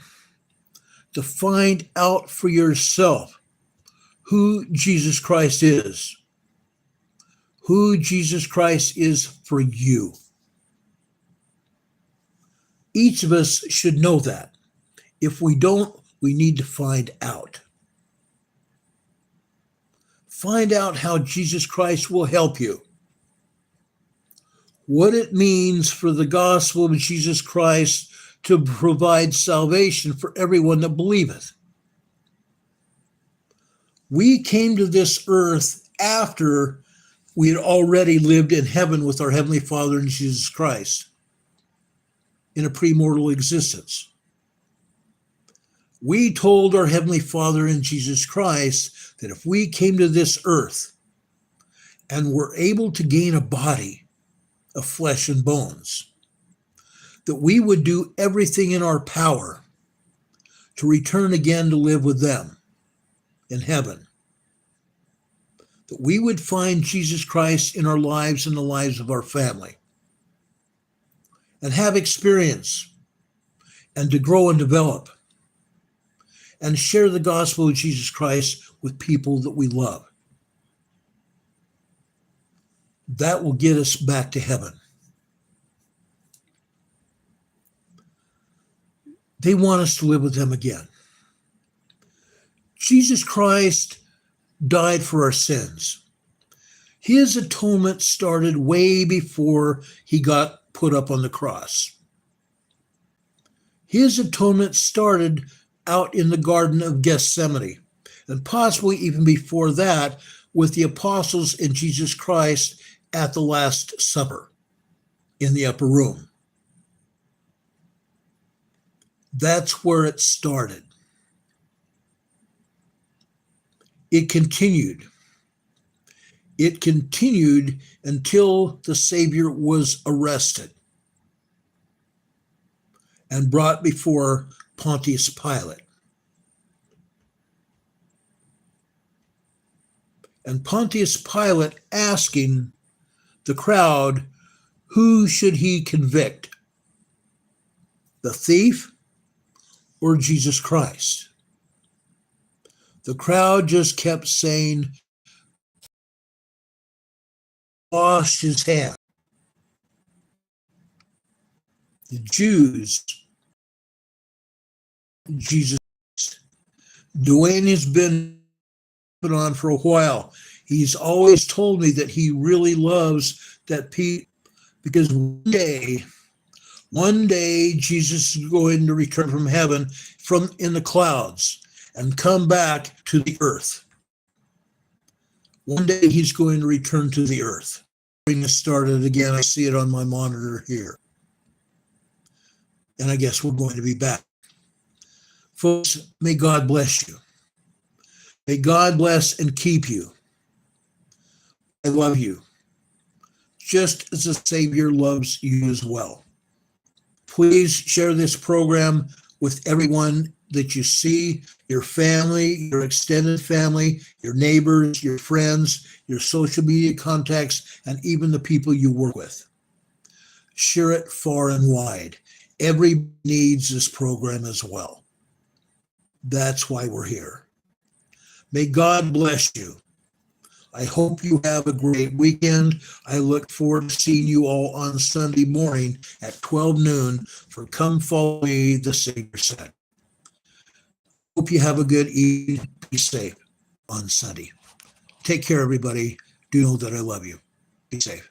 to find out for yourself who Jesus Christ is. Who Jesus Christ is for you. Each of us should know that. If we don't, we need to find out. Find out how Jesus Christ will help you. What it means for the gospel of Jesus Christ to provide salvation for everyone that believeth. We came to this earth after we had already lived in heaven with our Heavenly Father in Jesus Christ in a premortal existence. We told our Heavenly Father in Jesus Christ that if we came to this earth and were able to gain a body of flesh and bones, that we would do everything in our power to return again to live with them in heaven. That we would find Jesus Christ in our lives and the lives of our family and have experience and to grow and develop and share the gospel of Jesus Christ with people that we love. That will get us back to heaven. They want us to live with them again. Jesus Christ died for our sins. His atonement started way before he got put up on the cross. His atonement started out in the Garden of Gethsemane, and possibly even before that with the apostles and Jesus Christ at the Last Supper in the upper room. That's where it started. It continued. It continued until the Savior was arrested and brought before Pontius Pilate. And Pontius Pilate asking the crowd, who should he convict? The thief or Jesus Christ? The crowd just kept saying, washed his hand. The Jews, Jesus Christ. Dwayne has been put on for a while. He's always told me that he really loves that Pete, because one day Jesus is going to return from heaven from in the clouds and come back to the earth. One day he's going to return to the earth. Bring this started again. I see it on my monitor here. And I guess we're going to be back. Folks, may God bless you. May God bless and keep you. I love you, just as the Savior loves you as well. Please share this program with everyone that you see, your family, your extended family, your neighbors, your friends, your social media contacts, and even the people you work with. Share it far and wide. Everybody needs this program as well. That's why we're here. May God bless you. I hope you have a great weekend. I look forward to seeing you all on Sunday morning at 12 noon for Come Follow Me, the Savior said. Hope you have a good evening. Be safe on Sunday. Take care, everybody. Do know that I love you. Be safe.